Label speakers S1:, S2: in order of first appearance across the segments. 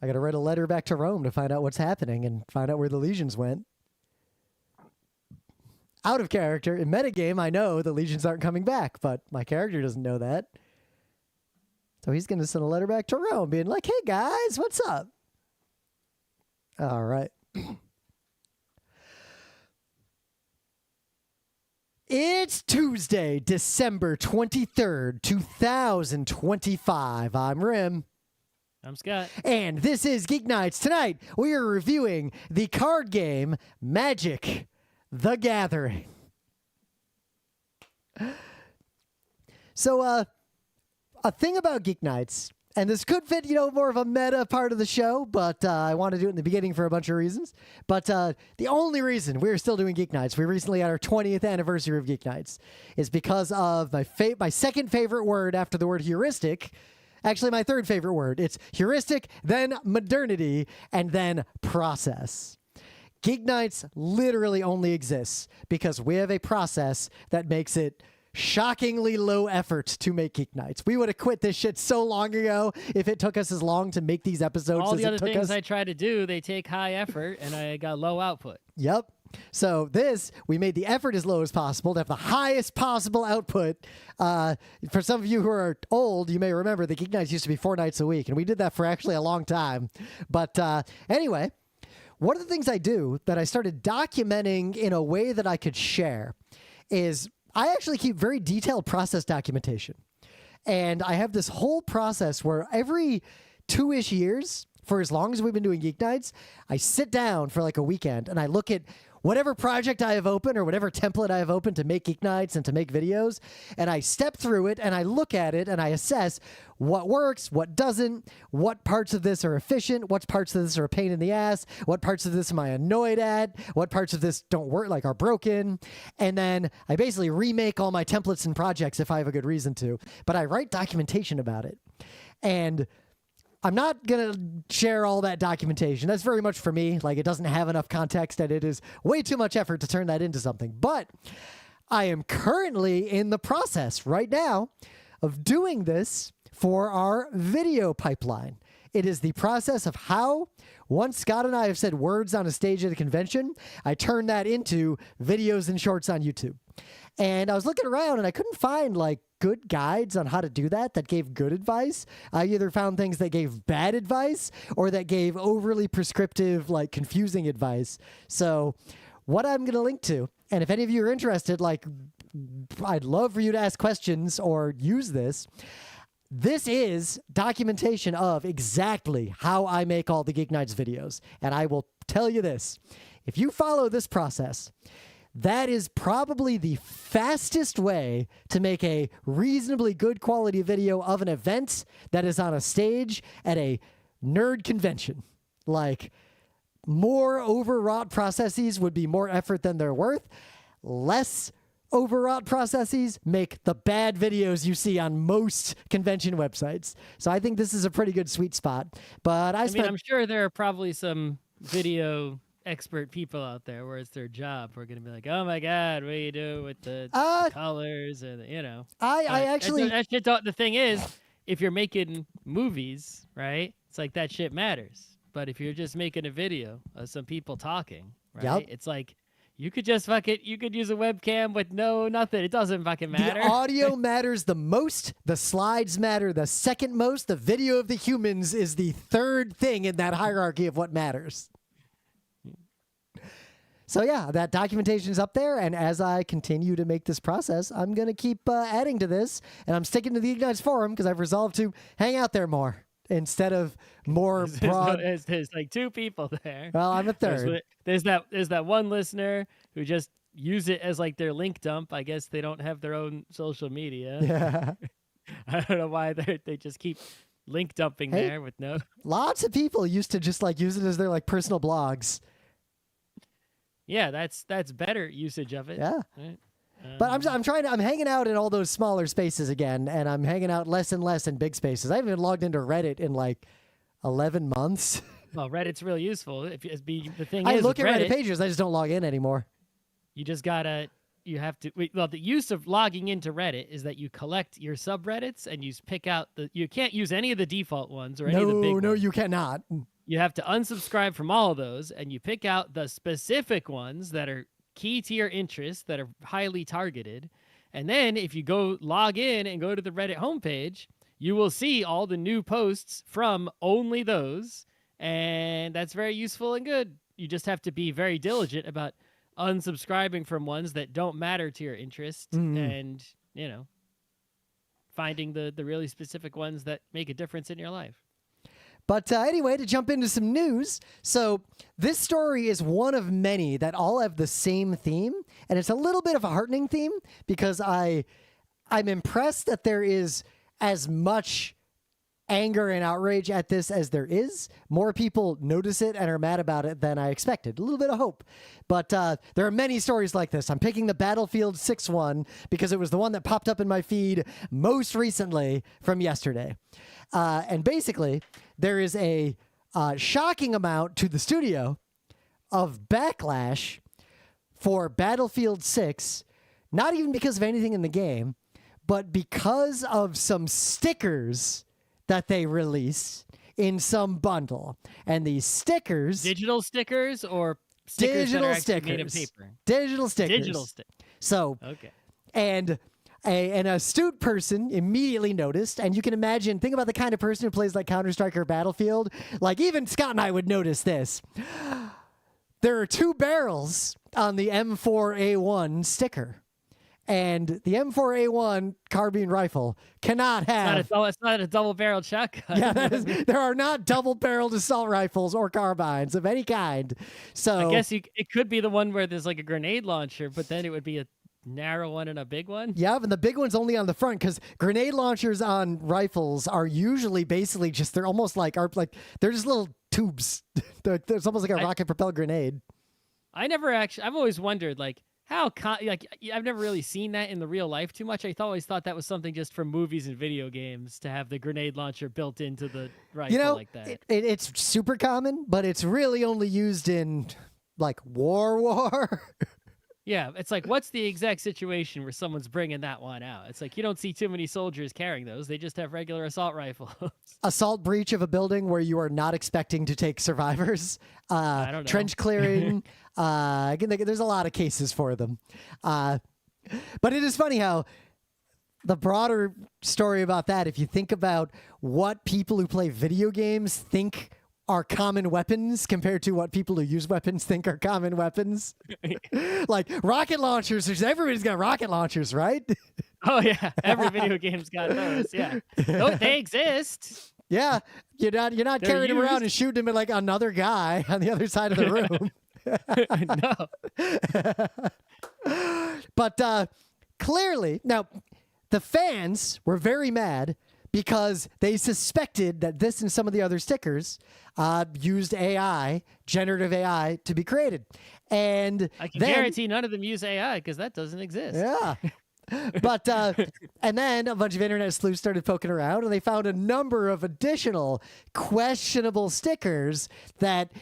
S1: I got to write a letter back to Rome to find out what's happening and find out where the legions went. Out of character. In metagame, I know the legions aren't coming back, but my character doesn't know that. So he's going to send a letter back to Rome being like, hey, guys, what's up? All right. It's Tuesday, December 23rd, 2025. I'm Rim.
S2: I'm Scott.
S1: And this is Geek Nights. Tonight, we are reviewing the card game Magic: The Gathering. So, a thing about Geek Nights, and this could fit, more of a meta part of the show, but I want to do it in the beginning for a bunch of reasons. But the only reason we're still doing Geek Nights, we recently had our 20th anniversary of Geek Nights, is because of my second favorite word after the word heuristic. Actually, my third favorite word. It's heuristic, then modernity, and then process. Geek Nights literally only exists because we have a process that makes it shockingly low effort to make Geek Nights. We would have quit this shit so long ago if it took us as long to make these episodes.
S2: All
S1: as
S2: the
S1: it
S2: other
S1: took
S2: things
S1: us.
S2: I try to do, they take high effort, and I got low output.
S1: Yep. So we made the effort as low as possible to have the highest possible output. For some of you who are old, you may remember the Geek Nights used to be 4 nights a week, and we did that for actually a long time. But anyway, one of the things I do that I started documenting in a way that I could share is I actually keep very detailed process documentation. And I have this whole process where every 2-ish years, for as long as we've been doing Geek Nights, I sit down for like a weekend and I look at whatever project I have open or whatever template I have open to make Geek Nights and to make videos, and I step through it and I look at it and I assess what works, what doesn't, what parts of this are efficient, what parts of this are a pain in the ass, what parts of this am I annoyed at, what parts of this don't work, like are broken, and then I basically remake all my templates and projects if I have a good reason to, but I write documentation about it. And I'm not going to share all that documentation. That's very much for me. Like, it doesn't have enough context, and it is way too much effort to turn that into something. But I am currently in the process right now of doing this for our video pipeline. It is the process of how, once Scott and I have said words on a stage at a convention, I turn that into videos and shorts on YouTube. And I was looking around and I couldn't find like good guides on how to do that gave good advice. I either found things that gave bad advice or that gave overly prescriptive, like confusing advice. So what I'm going to link to, and if any of you are interested, like I'd love for you to ask questions or use this. This is documentation of exactly how I make all the Geek Nights videos. And I will tell you this, if you follow this process, that is probably the fastest way to make a reasonably good quality video of an event that is on a stage at a nerd convention. Like, more overwrought processes would be more effort than they're worth. Less overwrought processes make the bad videos you see on most convention websites. So I think this is a pretty good sweet spot. But I mean,
S2: I'm sure there are probably some video expert people out there where it's their job. We're going to be like, oh my God, what do you do with the colors? And,
S1: I actually...
S2: The thing is, if you're making movies, right, it's like that shit matters. But if you're just making a video of some people talking, right,
S1: Yep.
S2: It's like, you could just you could use a webcam with nothing. It doesn't fucking matter.
S1: The audio matters the most. The slides matter the second most. The video of the humans is the third thing in that hierarchy of what matters. So yeah, that documentation is up there, and as I continue to make this process, I'm going to keep adding to this, and I'm sticking to the Geek Nights forum because I've resolved to hang out there more instead of more broad.
S2: There's like 2 people there.
S1: Well, I'm a third.
S2: There's that one listener who just use it as like their link dump. I guess they don't have their own social media.
S1: Yeah.
S2: I don't know why they just keep link dumping there with no.
S1: Lots of people used to just like use it as their like personal blogs.
S2: Yeah, that's better usage of it.
S1: Yeah.
S2: Right?
S1: But I'm hanging out in all those smaller spaces again, and I'm hanging out less and less in big spaces. I haven't even logged into Reddit in like 11 months.
S2: Well, Reddit's real useful. The thing
S1: I
S2: is,
S1: look at
S2: Reddit
S1: pages, I just don't log in anymore.
S2: You just gotta you have to. Well, the use of logging into Reddit is that you collect your subreddits and you pick out the. You can't use any of the default ones or any of the big ones.
S1: No, you cannot.
S2: You have to unsubscribe from all of those, and you pick out the specific ones that are key to your interests, that are highly targeted. And then if you go log in and go to the Reddit homepage, you will see all the new posts from only those. And that's very useful and good. You just have to be very diligent about unsubscribing from ones that don't matter to your interest and, finding the really specific ones that make a difference in your life.
S1: But anyway, to jump into some news. So this story is one of many that all have the same theme. And it's a little bit of a heartening theme because I'm impressed that there is as much anger and outrage at this as there is. More people notice it and are mad about it than I expected. A little bit of hope. But there are many stories like this. I'm picking the Battlefield 6 one because it was the one that popped up in my feed most recently from yesterday. And basically, there is a shocking amount to the studio of backlash for Battlefield 6, not even because of anything in the game, but because of some stickers that they release in some bundle. And these stickers...
S2: Digital stickers or stickers
S1: digital
S2: that are
S1: stickers.
S2: made of paper?
S1: Digital stickers.
S2: Digital stickers.
S1: So,
S2: okay.
S1: And an astute person immediately noticed, and you can imagine, think about the kind of person who plays like Counter-Strike or Battlefield. Like, even Scott and I would notice this. There are 2 barrels on the M4A1 sticker. And the M4A1 carbine rifle cannot have...
S2: It's not a double-barreled shotgun.
S1: Yeah, there are not double-barreled assault rifles or carbines of any kind. So
S2: I guess it could be the one where there's like a grenade launcher, but then it would be a narrow one and a big one.
S1: Yeah, and the big one's only on the front because grenade launchers on rifles are usually basically just, they're almost like they're just little tubes. There's almost like a rocket-propelled grenade.
S2: I've always wondered, like, I've never really seen that in the real life too much. I always thought that was something just from movies and video games to have the grenade launcher built into the rifle like that.
S1: It's super common, but it's really only used in like war.
S2: Yeah, it's like, what's the exact situation where someone's bringing that one out? It's like you don't see too many soldiers carrying those. They just have regular assault rifles.
S1: Assault breach of a building where you are not expecting to take survivors.
S2: I don't know.
S1: Trench clearing. Again, there's a lot of cases for them. But it is funny how the broader story about that, if you think about what people who play video games think are common weapons compared to what people who use weapons think are common weapons. Like rocket launchers, everybody's got rocket launchers, right?
S2: Oh yeah, every video game's got those. Yeah, they exist.
S1: Yeah, you're not carrying them around and shooting them at like another guy on the other side of the room.
S2: No.
S1: But clearly, now the fans were very mad because they suspected that this and some of the other stickers used AI, generative AI, to be created. And
S2: I can guarantee none of them use AI because that doesn't exist.
S1: Yeah. But, and then a bunch of internet sleuths started poking around and they found a number of additional questionable stickers that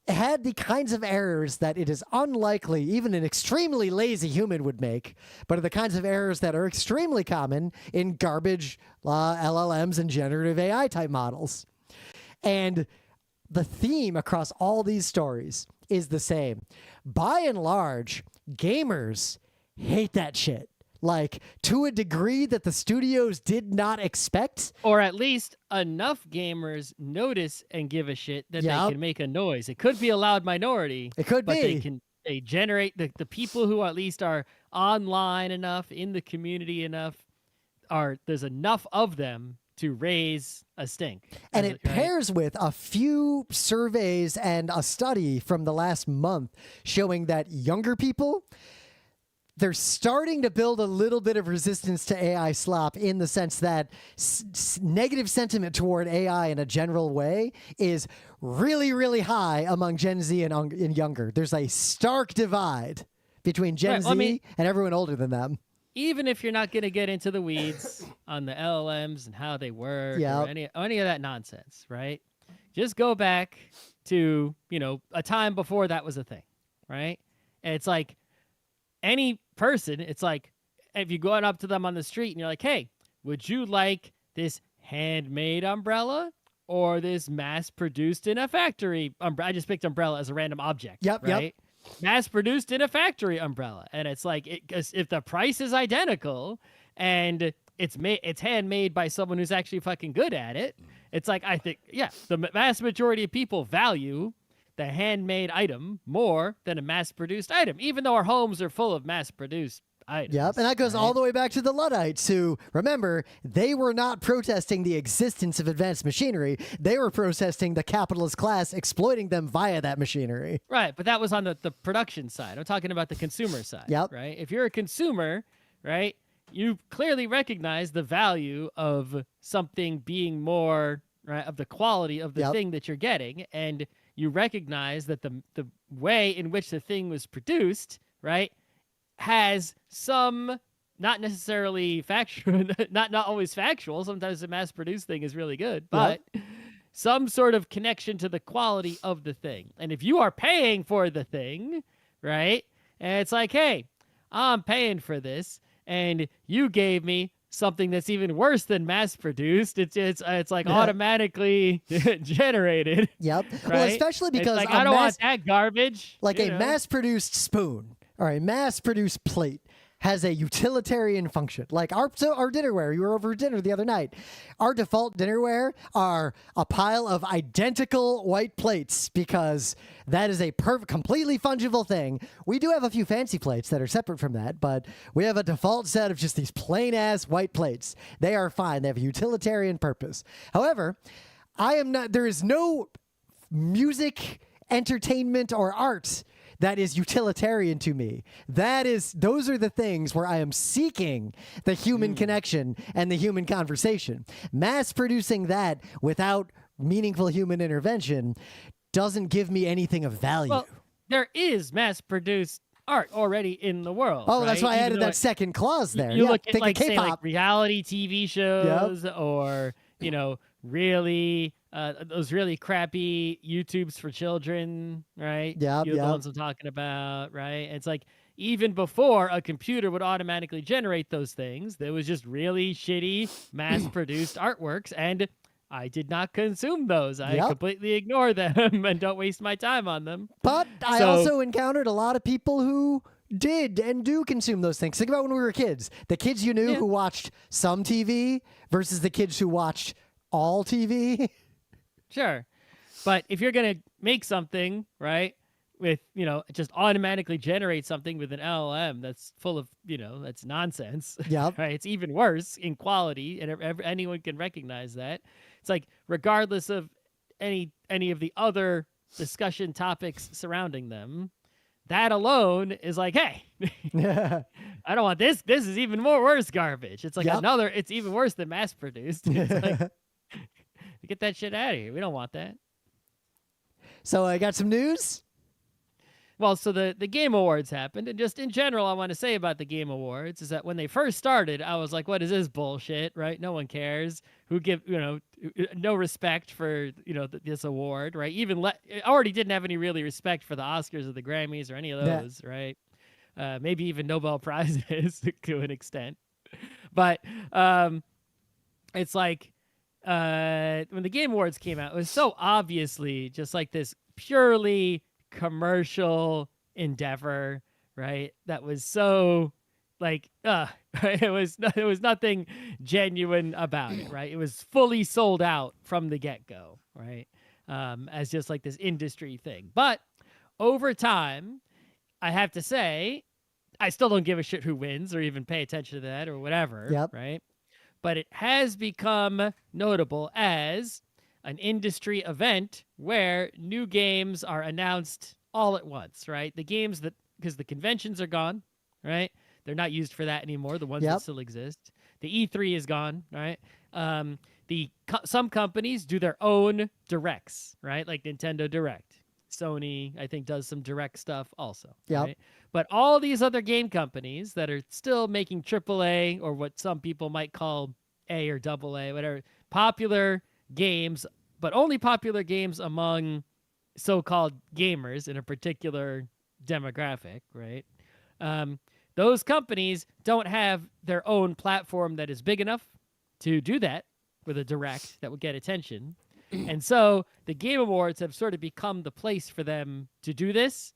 S1: had the kinds of errors that it is unlikely even an extremely lazy human would make, but are the kinds of errors that are extremely common in garbage LLMs and generative AI type models. And the theme across all these stories is the same. By and large, gamers hate that shit. Like, to a degree that the studios did not expect.
S2: Or at least enough gamers notice and give a shit that they can make a noise. It could be a loud minority.
S1: It could
S2: be. But they generate the people who at least are online enough, in the community enough, there's enough of them to raise a stink.
S1: And it pairs with a few surveys and a study from the last month showing that younger people, they're starting to build a little bit of resistance to AI slop in the sense that negative sentiment toward AI in a general way is really, really high among Gen Z and younger. There's a stark divide between Gen Z and everyone older than them.
S2: Even if you're not going to get into the weeds on the LLMs and how they work or any of that nonsense, right? Just go back to, a time before that was a thing, right? And it's like, any person, it's like if you're going up to them on the street and you're like, hey, would you like this handmade umbrella or this mass-produced in a factory umbrella? I just picked umbrella as a random object, right? Mass-produced in a factory umbrella. And it's like, if the price is identical and it's handmade by someone who's actually fucking good at it, it's like, I think, the vast majority of people value the handmade item more than a mass-produced item, even though our homes are full of mass-produced items.
S1: Yep, and that goes all the way back to the Luddites, who, remember, they were not protesting the existence of advanced machinery. They were protesting the capitalist class exploiting them via that machinery.
S2: Right, but that was on the production side. I'm talking about the consumer side, right? If you're a consumer, right, you clearly recognize the value of something being more, right, of the quality of the thing that you're getting, and you recognize that the way in which the thing was produced, right, has some, not necessarily factual, not always factual. Sometimes the mass-produced thing is really good, but some sort of connection to the quality of the thing. And if you are paying for the thing, right, and it's like, hey, I'm paying for this, and you gave me something that's even worse than mass-produced. It's like automatically generated.
S1: Yep.
S2: Right?
S1: Well, especially because
S2: like, I don't want that garbage.
S1: Like a mass-produced spoon or a mass-produced plate has a utilitarian function. Like our dinnerware, you were over for dinner the other night. Our default dinnerware are a pile of identical white plates because that is a completely fungible thing. We do have a few fancy plates that are separate from that, but we have a default set of just these plain-ass white plates. They are fine. They have a utilitarian purpose. However, there is no music, entertainment, or art that is utilitarian to me. Those are the things where I am seeking the human connection and the human conversation. Mass producing that without meaningful human intervention doesn't give me anything of value.
S2: Well, there is mass-produced art already in the world.
S1: Oh,
S2: right?
S1: that's why I added that second clause there.
S2: You look at,
S1: like
S2: say, like reality TV shows or, really those really crappy YouTubes for children, right?
S1: Yeah,
S2: the ones I'm talking about, right? It's like even before a computer would automatically generate those things, there was just really shitty mass-produced artworks, and I did not consume those. I completely ignore them and don't waste my time on them.
S1: But I also encountered a lot of people who did and do consume those things. Think about when we were kids. The kids you knew who watched some TV versus the kids who watched all TV.
S2: Sure. But if you're going to make something, right, with, just automatically generate something with an LLM that's full of, that's nonsense.
S1: Yep.
S2: Right? It's even worse in quality, and anyone can recognize that. It's like, regardless of any of the other discussion topics surrounding them, that alone is like, hey, I don't want this. This is even more worse garbage. It's like it's even worse than mass produced. It's like, get that shit out of here. We don't want that.
S1: So I got some news.
S2: Well, so the Game Awards happened, and just in general, I want to say about the Game Awards is that when they first started, I was like, what is this bullshit, right? No one cares. No respect for, this award, right? I already didn't have any really respect for the Oscars or the Grammys or any of those, right? Maybe even Nobel Prizes to an extent. But it's like, when the Game Awards came out, it was so obviously just like this purely commercial endeavor, right? That was so like, it was nothing genuine about it, right? It was fully sold out from the get-go, right? As just like this industry thing. But over time, I have to say, I still don't give a shit who wins or even pay attention to that or whatever, right? But it has become notable as an industry event where new games are announced all at once, right? The games because the conventions are gone, right? They're not used for that anymore, the ones that still exist. The E3 is gone, right? Some companies do their own directs, right? Like Nintendo Direct. Sony, I think, does some direct stuff also. Right? But all these other game companies that are still making AAA or what some people might call A or AA, whatever, popular games, but only popular games among so-called gamers in a particular demographic, right? those companies don't have their own platform that is big enough to do that with a direct that would get attention. And so the Game Awards have sort of become the place for them to do this.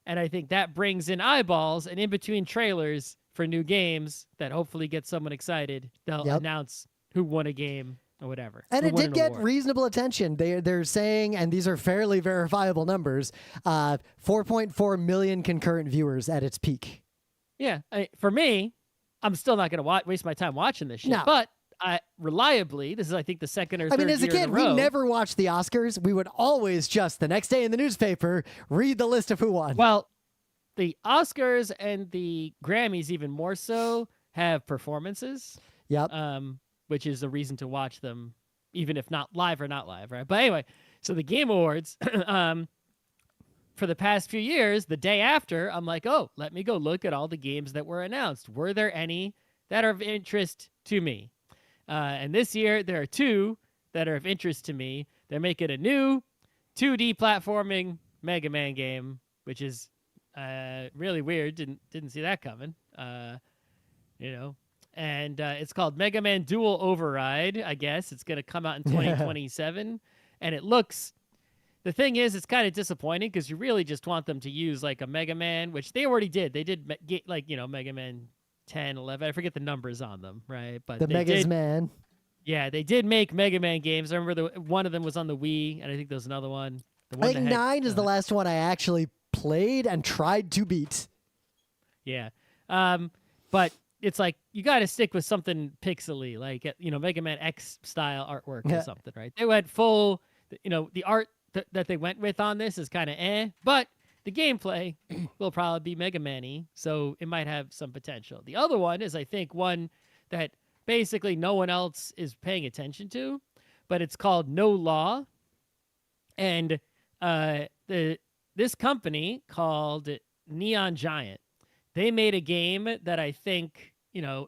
S2: And I think that brings in eyeballs, and in between trailers for new games that hopefully get someone excited, they'll announce who won a game or whatever.
S1: And it did get reasonable attention. They're saying, and these are fairly verifiable numbers, 4.4 million concurrent viewers at its peak.
S2: Yeah. For me, I'm still not going to waste my time watching this shit.
S1: No.
S2: But reliably, this is, I think, the second or third year
S1: as a kid, we never watched the Oscars. We would always just, the next day in the newspaper, read the list of who won.
S2: Well, the Oscars and the Grammys, even more so, have performances.
S1: Yep.
S2: Which is a reason to watch them, even if not live or not live, right? But anyway, so the Game Awards, for the past few years, the day after, I'm like, oh, let me go look at all the games that were announced. Were there any that are of interest to me? And this year, there are 2 that are of interest to me. They're making a new 2D platforming Mega Man game, which is really weird. Didn't see that coming. And it's called Mega Man Dual Override, I guess. It's going to come out in 2027. And it looks... The thing is, it's kind of disappointing because you really just want them to use like a Mega Man, which they already did. They did Mega Man 10, 11. I forget the numbers on them, right? But
S1: the Megas Man.
S2: Yeah, they did make Mega Man games. I remember one of them was on the Wii, and I think there was another one.
S1: I think 9 is the last one I actually played and tried to beat.
S2: Yeah. But it's like you got to stick with something pixely, like Mega Man X style artwork or something, right? They went full, the art that they went with on this is kind of but the gameplay will probably be Mega Man-y, so it might have some potential. The other one is, I think, one that basically no one else is paying attention to, but it's called No Law, and this company called Neon Giant, they made a game that I think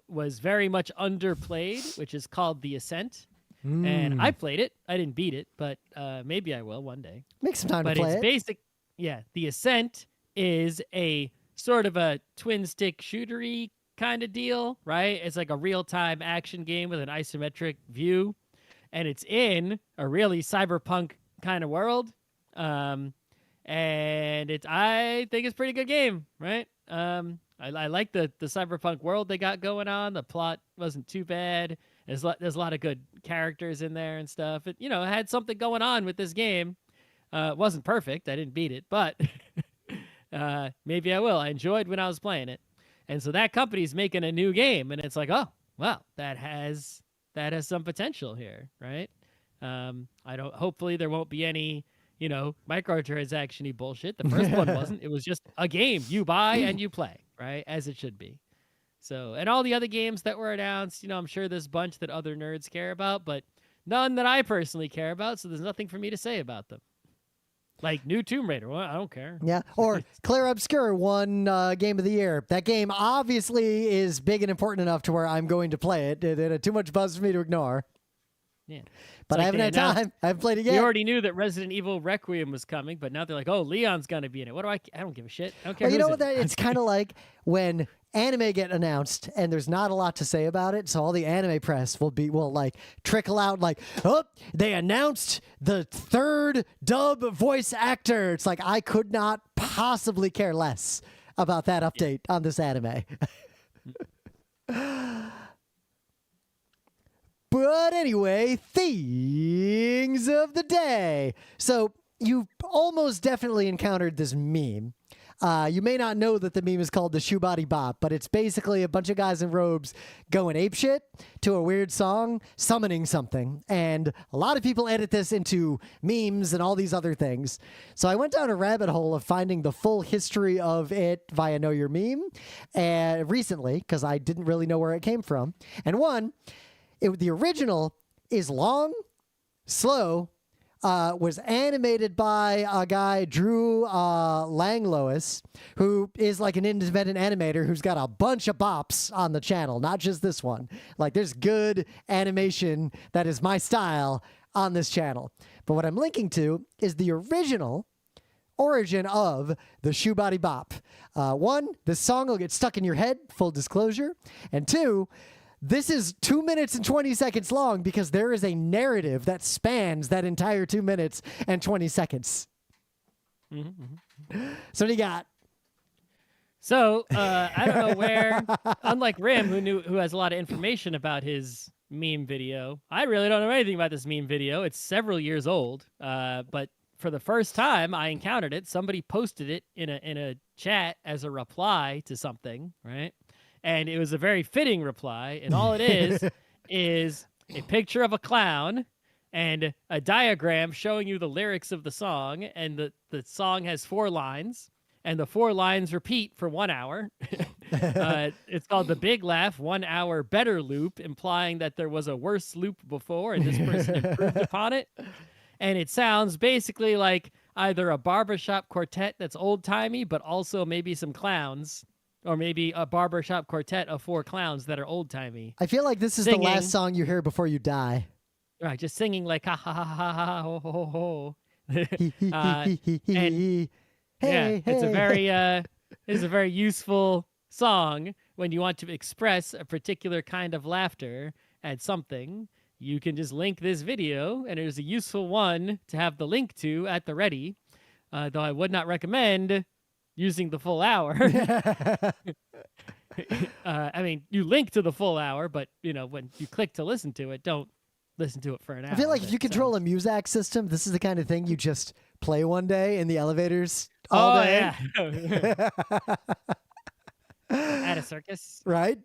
S2: was very much underplayed, which is called The Ascent. And I played it. I didn't beat it, but maybe I will one day.
S1: Make some time to play it.
S2: But it's The Ascent is a sort of a twin stick shootery kind of deal, right? It's like a real-time action game with an isometric view, and it's in a really cyberpunk kind of world. And I think it's a pretty good game, right? I like the cyberpunk world they got going on. The plot wasn't too bad. There's a lot of good characters in there and stuff. It had something going on with this game. It wasn't perfect. I didn't beat it, but maybe I will. I enjoyed when I was playing it. And so that company's making a new game, and it's like, oh, well, that has some potential here, right? Hopefully there won't be any, microtransaction-y bullshit. The first one wasn't. It was just a game you buy and you play, right? As it should be. So, and all the other games that were announced, I'm sure there's a bunch that other nerds care about, but none that I personally care about, so there's nothing for me to say about them. Like new Tomb Raider, well, I don't care.
S1: Yeah, or Claire Obscure won Game of the Year. That game obviously is big and important enough to where I'm going to play it. It had too much buzz for me to ignore.
S2: Yeah.
S1: But I haven't had time. I haven't played it yet.
S2: We already knew that Resident Evil Requiem was coming, but now they're like, oh, Leon's going to be in it. What do I don't give a shit. I don't care.
S1: Well, it's kind of like when anime get announced and there's not a lot to say about it, so all the anime press will trickle out like, oh, they announced the 3rd dub voice actor. It's like, I could not possibly care less about that update on this anime. But anyway, things of the day. So you've almost definitely encountered this meme. You may not know that the meme is called the Shoebody Bop, but it's basically a bunch of guys in robes going apeshit to a weird song, summoning something. And a lot of people edit this into memes and all these other things. So I went down a rabbit hole of finding the full history of it via Know Your Meme recently, because I didn't really know where it came from. And the original is long, slow, was animated by a guy, Drew Langlois, who is like an independent animator who's got a bunch of bops on the channel, not just this one. Like, there's good animation that is my style on this channel. But what I'm linking to is the original origin of the Shoebody Bop. One, this song will get stuck in your head, full disclosure. And two, this is 2 minutes and 20 seconds long because there is a narrative that spans that entire 2 minutes and 20 seconds. So what do you got?
S2: So I don't know where, unlike Rim, who has a lot of information about his meme video, I really don't know anything about this meme video. It's several years old, but for the first time I encountered it, somebody posted it in a chat as a reply to something, right? And it was a very fitting reply, and all it is a picture of a clown and a diagram showing you the lyrics of the song, and the song has 4 lines. And the 4 lines repeat for 1 hour. It's called The Big Laugh 1 Hour Better Loop, implying that there was a worse loop before and this person improved upon it. And it sounds basically like either a barbershop quartet that's old-timey, but also maybe some clowns, or maybe a barbershop quartet of 4 clowns that are old-timey.
S1: I feel like this is the last song you hear before you die.
S2: Right, just singing like ha ha ha ha ha ho ho ho. And
S1: Hey,
S2: it's a
S1: hey.
S2: very useful song when you want to express a particular kind of laughter at something. You can just link this video, and it is a useful one to have the link to at the ready. Though I would not recommend using the full hour. I mean, you link to the full hour, but when you click to listen to it, don't listen to it for an hour.
S1: I feel like if you control a Muzak system, this is the kind of thing you just play one day in the elevators all day.
S2: Yeah. At a circus.
S1: Right?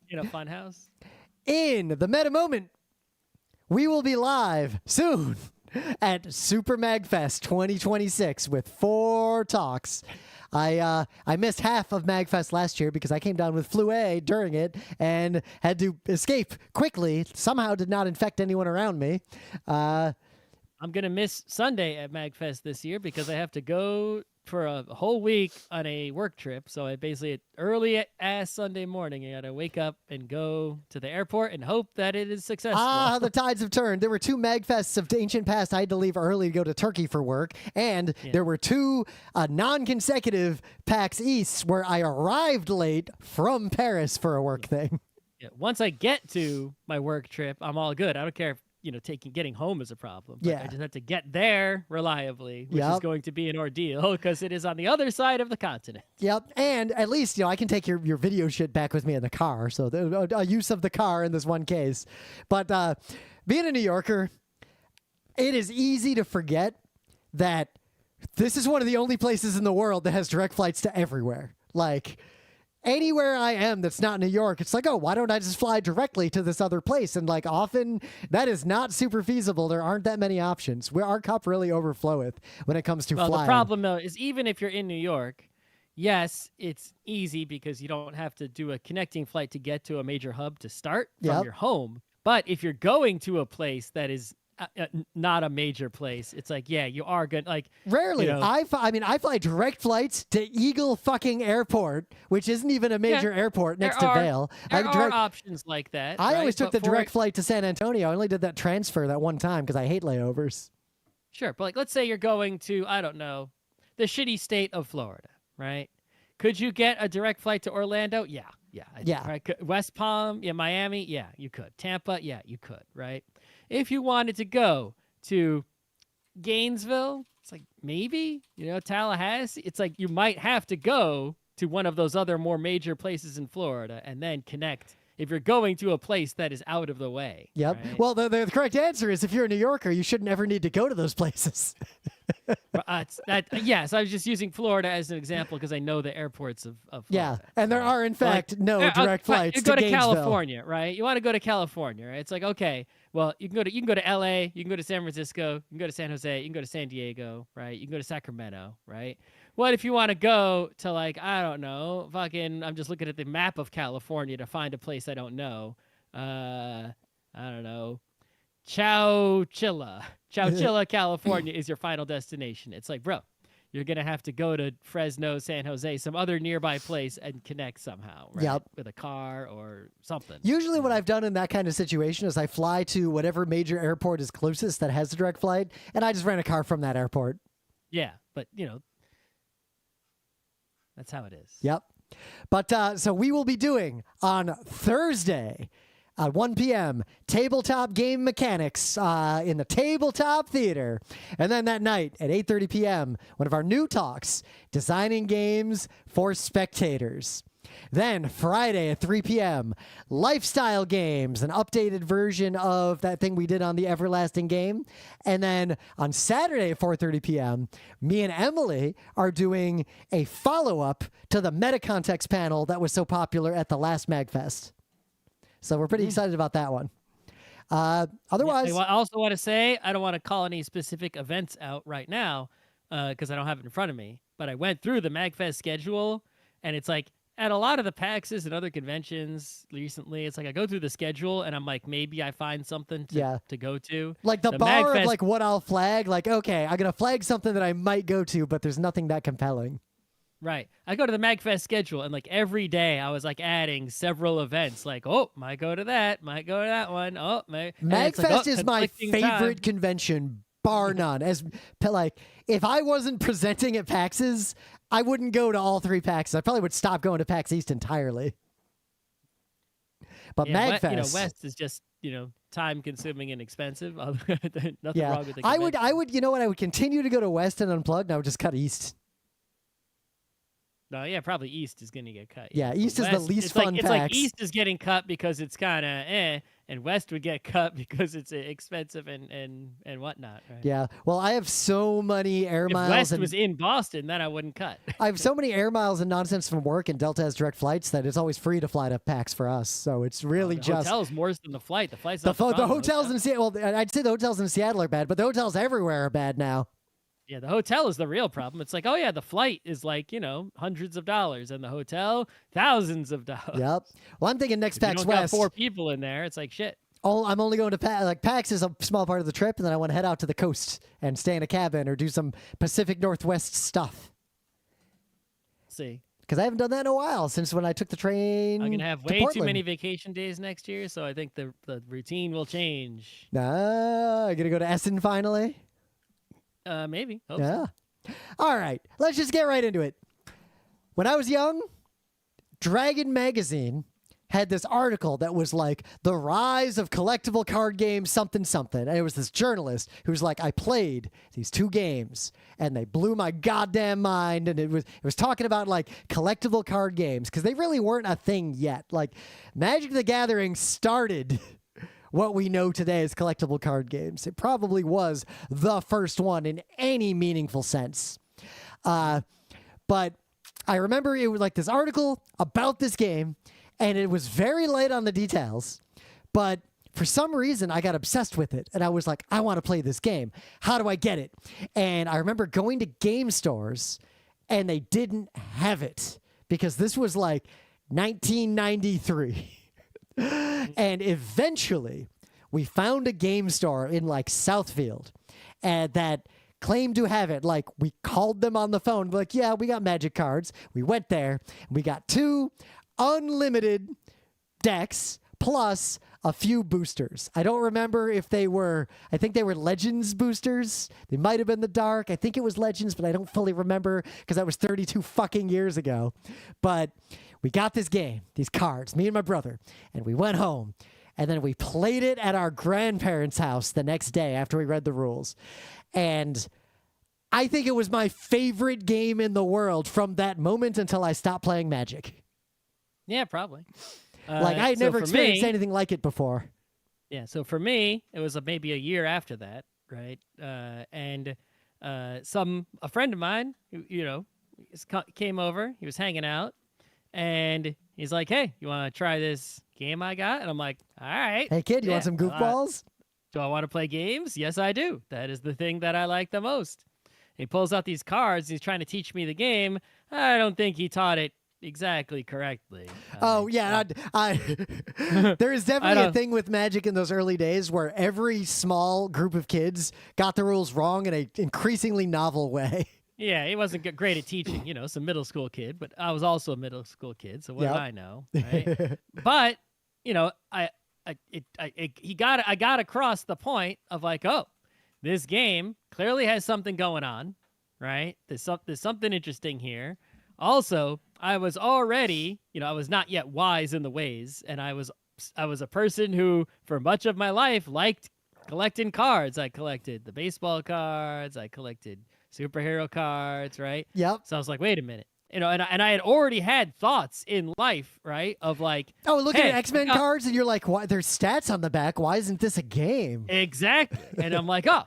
S2: In a fun house.
S1: In the meta moment, we will be live soon at Super Magfest 2026 with 4 talks. I missed half of Magfest last year because I came down with flu A during it and had to escape quickly. Somehow did not infect anyone around me.
S2: I'm going to miss Sunday at Magfest this year because I have to go for a whole week on a work trip. So I basically, early-ass Sunday morning, I got to wake up and go to the airport and hope that it is successful.
S1: Ah, the tides have turned. There were 2 Magfests of ancient past. I had to leave early to go to Turkey for work. And there were 2 non-consecutive PAX Easts where I arrived late from Paris for a work thing.
S2: Yeah. Once I get to my work trip, I'm all good. I don't care if getting home is a problem. But I just have to get there reliably, which is going to be an ordeal because it is on the other side of the continent.
S1: Yep. And at least, I can take your video shit back with me in the car. So a use of the car in this one case. But being a New Yorker, it is easy to forget that this is one of the only places in the world that has direct flights to everywhere. Like, anywhere I am that's not New York, it's like, oh, why don't I just fly directly to this other place? And like often that is not super feasible. There aren't that many options. Our cup really overfloweth when it comes to flying.
S2: The problem though is even if you're in New York, yes, it's easy because you don't have to do a connecting flight to get to a major hub to start from your home. But if you're going to a place that is not a major place, it's like, you are good. Like
S1: rarely. I fly direct flights to Eagle fucking Airport, which isn't even a major airport next to Vail.
S2: There are options like that.
S1: I always took the direct flight to San Antonio. I only did that transfer that one time because I hate layovers.
S2: Sure, but like, let's say you're going to, I don't know, the shitty state of Florida, right? Could you get a direct flight to Orlando? Yeah. Right? West Palm, Miami, you could. Tampa, you could, right? If you wanted to go to Gainesville, it's like maybe, Tallahassee, it's like you might have to go to one of those other more major places in Florida and then connect if you're going to a place that is out of the way.
S1: Yep.
S2: Right?
S1: Well, the correct answer is if you're a New Yorker, you shouldn't ever need to go to those places.
S2: So I was just using Florida as an example because I know the airports of Florida.
S1: Yeah, and there are, in fact, no direct flights
S2: you go to
S1: Gainesville.
S2: California, right? You want to go to California, right? It's like, okay, well, you can go to LA, you can go to San Francisco, you can go to San Jose, you can go to San Diego, right? You can go to Sacramento, right? What if you want to go to, like, I don't know, I'm just looking at the map of California to find a place I don't know. I don't know. Chowchilla, California is your final destination. It's like, bro, you're going to have to go to Fresno, San Jose, some other nearby place and connect somehow, right?
S1: Yep.
S2: With a car or something.
S1: Usually what I've done in that kind of situation is I fly to whatever major airport is closest that has a direct flight, and I just rent a car from that airport.
S2: Yeah, but, That's how it is.
S1: Yep. But so we will be doing on Thursday at 1 p.m. tabletop game mechanics in the Tabletop Theater. And then that night at 8:30 p.m., one of our new talks, designing games for spectators. Then Friday at 3 p.m., lifestyle games, an updated version of that thing we did on the Everlasting Game. And then on Saturday at 4:30 p.m., me and Emily are doing a follow-up to the meta context panel that was so popular at the last MagFest. So we're pretty excited about that one. Otherwise,
S2: I also want to say, I don't want to call any specific events out right now because I don't have it in front of me. But I went through the MagFest schedule, and it's like, at a lot of the PAXs and other conventions recently, it's like I go through the schedule and I'm like, maybe I find something to go to.
S1: Like the bar
S2: MagFest,
S1: of like what I'll flag, like, okay, I'm going to flag something that I might go to, but there's nothing that compelling.
S2: Right. I go to the MagFest schedule and like every day I was like adding several events like, oh, might go to that, might go to that one. Oh,
S1: MagFest is my favorite
S2: time.
S1: convention, bar none. As like, if I wasn't presenting at PAXs, I wouldn't go to all 3 PAXs. I probably would stop going to PAX East entirely. But MagFest,
S2: West is just time consuming and expensive. Nothing wrong with the convention.
S1: I would, you know what? I would continue to go to West and unplug, and I would just cut East.
S2: No, yeah, probably East is going to get cut.
S1: Yeah, East is the least fun PAX.
S2: It's like East is getting cut because it's kind of and West would get cut because it's expensive and whatnot. Right?
S1: Yeah, well, I have so many air miles.
S2: If West was in Boston, then I wouldn't cut.
S1: I have so many air miles and nonsense from work, and Delta has direct flights that it's always free to fly to PAX for us. So it's really
S2: the
S1: just
S2: hotel's worse than the flight. The flight's
S1: the
S2: not
S1: hotels in Seattle. Well, I'd say the hotels in Seattle are bad, but the hotels everywhere are bad now.
S2: Yeah, the hotel is the real problem. It's like, oh yeah, the flight is like, hundreds of dollars, and the hotel, thousands of dollars.
S1: Yep. Well, I'm thinking next
S2: If you
S1: PAX
S2: don't got
S1: West.
S2: 4 people in there. It's like shit.
S1: Oh, I'm only going to PAX is a small part of the trip, and then I want to head out to the coast and stay in a cabin or do some Pacific Northwest stuff.
S2: See,
S1: because I haven't done that in a while since when I took the train.
S2: I'm gonna have way
S1: Portland.
S2: too many vacation days next year, so I think the routine will change.
S1: Nah, I'm gonna go to Essen finally.
S2: Maybe. Hope
S1: Yeah.
S2: So.
S1: All right, let's just get right into it. When I was young, Dragon Magazine had this article that was like the rise of collectible card games, something, something. And it was this journalist who's like, I played these 2 games and they blew my goddamn mind. And it was talking about like collectible card games because they really weren't a thing yet. Like Magic the Gathering started what we know today as collectible card games. It probably was the first one in any meaningful sense. But I remember it was like this article about this game, and it was very light on the details, but for some reason I got obsessed with it, and I was like, I want to play this game. How do I get it? And I remember going to game stores, and they didn't have it because this was like 1993. And eventually we found a game store in like Southfield and that claimed to have it. Like we called them on the phone, like, yeah, we got Magic cards. We went there, we got 2 unlimited decks plus a few boosters. I don't remember if they were, I think they were Legends boosters. They might have been the Dark. I think it was Legends, but I don't fully remember because that was 32 fucking years ago. But we got this game, these cards, me and my brother, and we went home. And then we played it at our grandparents' house the next day after we read the rules. And I think it was my favorite game in the world from that moment until I stopped playing Magic.
S2: Yeah, probably.
S1: Like I had never experienced anything like it before.
S2: Yeah, so for me, it was maybe a year after that, right? And a friend of mine, came over. He was hanging out, and he's like, "Hey, you want to try this game I got?" And I'm like, "All right."
S1: Hey, kid, you want some goofballs?
S2: Do I want to play games? Yes, I do. That is the thing that I like the most. He pulls out these cards. He's trying to teach me the game. I don't think he taught it exactly correctly.
S1: Oh, yeah. There is definitely a thing with Magic in those early days where every small group of kids got the rules wrong in an increasingly novel way.
S2: Yeah, he wasn't great at teaching, some middle school kid, but I was also a middle school kid, so what do I know, right? But, I got across the point of like, oh, this game clearly has something going on, right? There's something interesting here. Also, I was already, I was not yet wise in the ways, and I was a person who, for much of my life, liked collecting cards. I collected the baseball cards. I collected superhero cards, right?
S1: Yep.
S2: So I was like, wait a minute. And I had already had thoughts in life, right? Of like,
S1: Oh, look
S2: hey,
S1: at X-Men cards, and you're like, why? There's stats on the back. Why isn't this a game?
S2: Exactly. And I'm like, oh,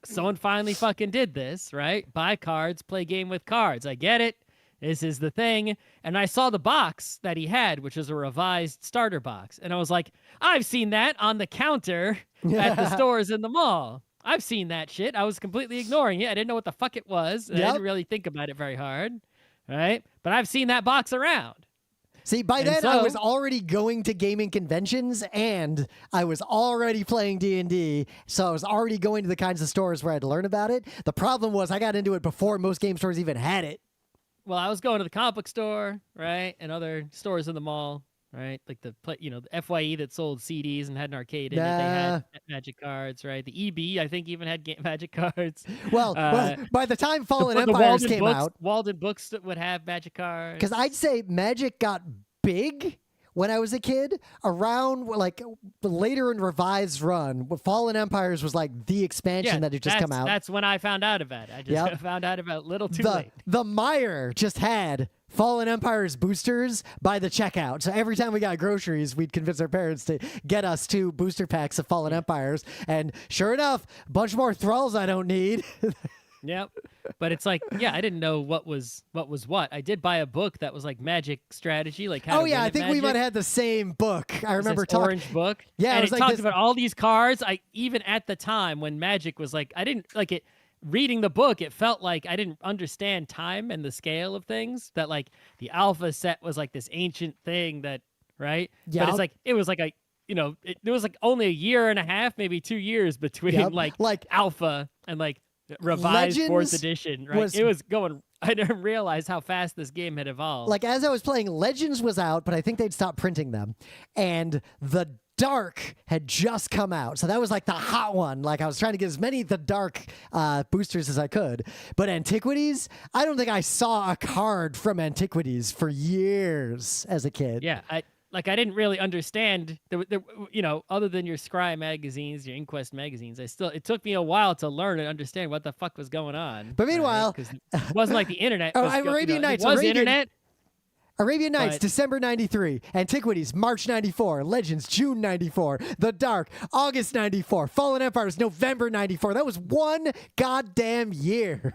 S2: someone finally fucking did this, right? Buy cards, play game with cards. I get it. This is the thing. And I saw the box that he had, which was a revised starter box. And I was like, I've seen that on the counter at the stores in the mall. I've seen that shit. I was completely ignoring it. I didn't know what the fuck it was. I didn't really think about it very hard. Right? But I've seen that box around.
S1: See, by then I was already going to gaming conventions, and I was already playing D&D, so I was already going to the kinds of stores where I'd learn about it. The problem was I got into it before most game stores even had it.
S2: Well, I was going to the comic book store, right, and other stores in the mall, right, like the FYE that sold CDs and had an arcade in it. They had Magic cards, right? The EB, I think, even had Magic cards.
S1: Well, by the time Fallen Empires came out,
S2: Walden Books would have Magic cards.
S1: Because I'd say Magic got big when I was a kid, around like later in Revive's run. Fallen Empires was like the expansion that had just come out.
S2: That's when I found out about it. I just found out about it a little too late.
S1: The Meijer just had Fallen Empires boosters by the checkout. So every time we got groceries, we'd convince our parents to get us 2 booster packs of Fallen Empires. And sure enough, a bunch more Thralls I don't need.
S2: Yep. But it's like, I didn't know what was what. I did buy a book that was like Magic strategy, like how to win
S1: I think we might have had the same book. I remember talking.
S2: Orange book.
S1: Yeah,
S2: and
S1: it
S2: talked about all these cards. Even at the time when Magic was like, I didn't like it. Reading the book, it felt like I didn't understand time and the scale of things. That like the alpha set was like this ancient thing that, right?
S1: Yeah.
S2: But it's like it was like a there was like only a year and a half, maybe 2 years between like alpha and like revised
S1: Legends
S2: 4th edition, right? It was going. I didn't realize how fast this game had evolved.
S1: Like as I was playing, Legends was out, but I think they'd stopped printing them, and the Dark had just come out, so that was like the hot one. Like I was trying to get as many of the Dark boosters as I could. But Antiquities, I don't think I saw a card from Antiquities for years as a kid.
S2: Yeah, I didn't really understand, other than your Scry magazines, your Inquest magazines. It took me a while to learn and understand what the fuck was going on.
S1: But meanwhile,
S2: because it wasn't like the internet.
S1: Arabian Nights.
S2: It was internet.
S1: Arabian Nights, December 93. Antiquities, March 94. Legends, June 94. The Dark, August 94. Fallen Empires, November 94. That was one goddamn year.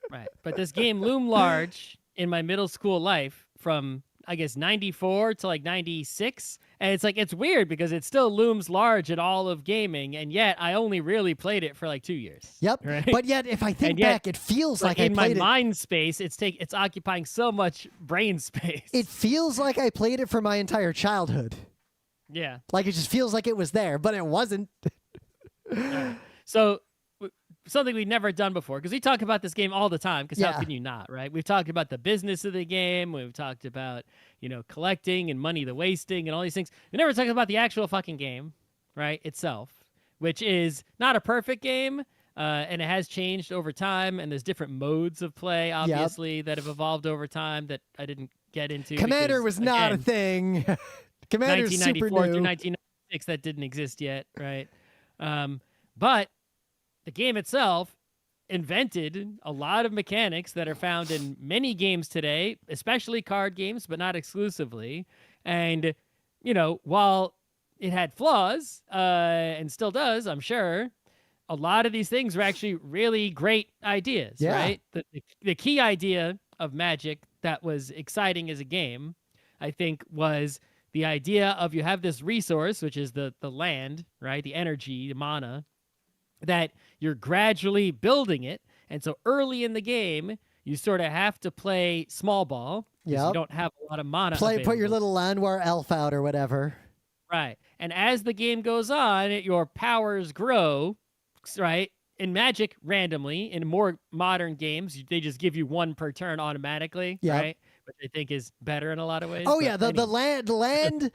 S2: Right. But this game loomed large in my middle school life from, I guess, 94 to like 96. And it's like, it's weird because it still looms large in all of gaming. And yet I only really played it for like 2 years.
S1: Yep.
S2: Right?
S1: But yet, if I think back, it feels like I played it.
S2: In my mind space, it's occupying so much brain space.
S1: It feels like I played it for my entire childhood.
S2: Yeah.
S1: Like it just feels like it was there, but it wasn't.
S2: So something we've never done before, because we talk about this game all the time, because how can you not, right? We've talked about the business of the game. We've talked about, collecting and money, the wasting and all these things. We never talked about the actual fucking game, right, itself, which is not a perfect game, and it has changed over time, and there's different modes of play, obviously, that have evolved over time that I didn't get into.
S1: Commander was not a thing. Commander's super
S2: 1994
S1: new.
S2: through 1996, that didn't exist yet, right? But the game itself invented a lot of mechanics that are found in many games today, especially card games, but not exclusively. And, while it had flaws, and still does, I'm sure, a lot of these things were actually really great ideas, right? The key idea of Magic that was exciting as a game, I think, was the idea of you have this resource, which is the land, right? The energy, the mana, that you're gradually building it. And so early in the game, you sort of have to play small ball. You don't have a lot of mana.
S1: Put your little Llanowar elf out or whatever.
S2: Right. And as the game goes on, your powers grow, right? In Magic, randomly. In more modern games, they just give you 1 per turn automatically, right? Which I think is better in a lot of ways.
S1: Oh, yeah. The land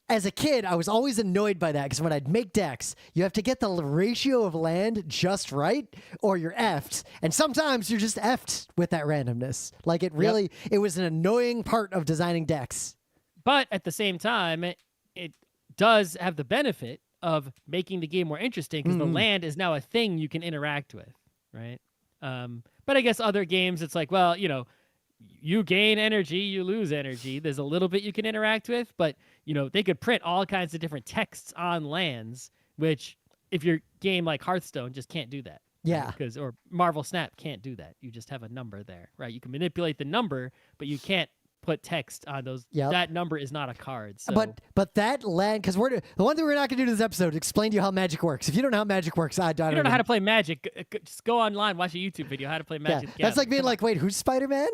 S1: as a kid, I was always annoyed by that because when I'd make decks, you have to get the ratio of land just right or you're effed. And sometimes you're just effed with that randomness. Like it was an annoying part of designing decks.
S2: But at the same time, it does have the benefit of making the game more interesting because the land is now a thing you can interact with, right? But I guess other games, it's like, well, you gain energy, you lose energy. There's a little bit you can interact with, but they could print all kinds of different texts on lands, which if your game like Hearthstone just can't do that.
S1: Yeah.
S2: Right? Or Marvel Snap can't do that. You just have a number there, right? You can manipulate the number, but you can't put text on those.
S1: Yep.
S2: That number is not a card. So.
S1: But that land, because the one thing we're not going to do this episode, explain to you how Magic works. If you don't know how Magic works, I don't.
S2: You don't know how to play Magic. Just go online, watch a YouTube video how to play Magic.
S1: Yeah. That's like being like, wait, who's Spider-Man?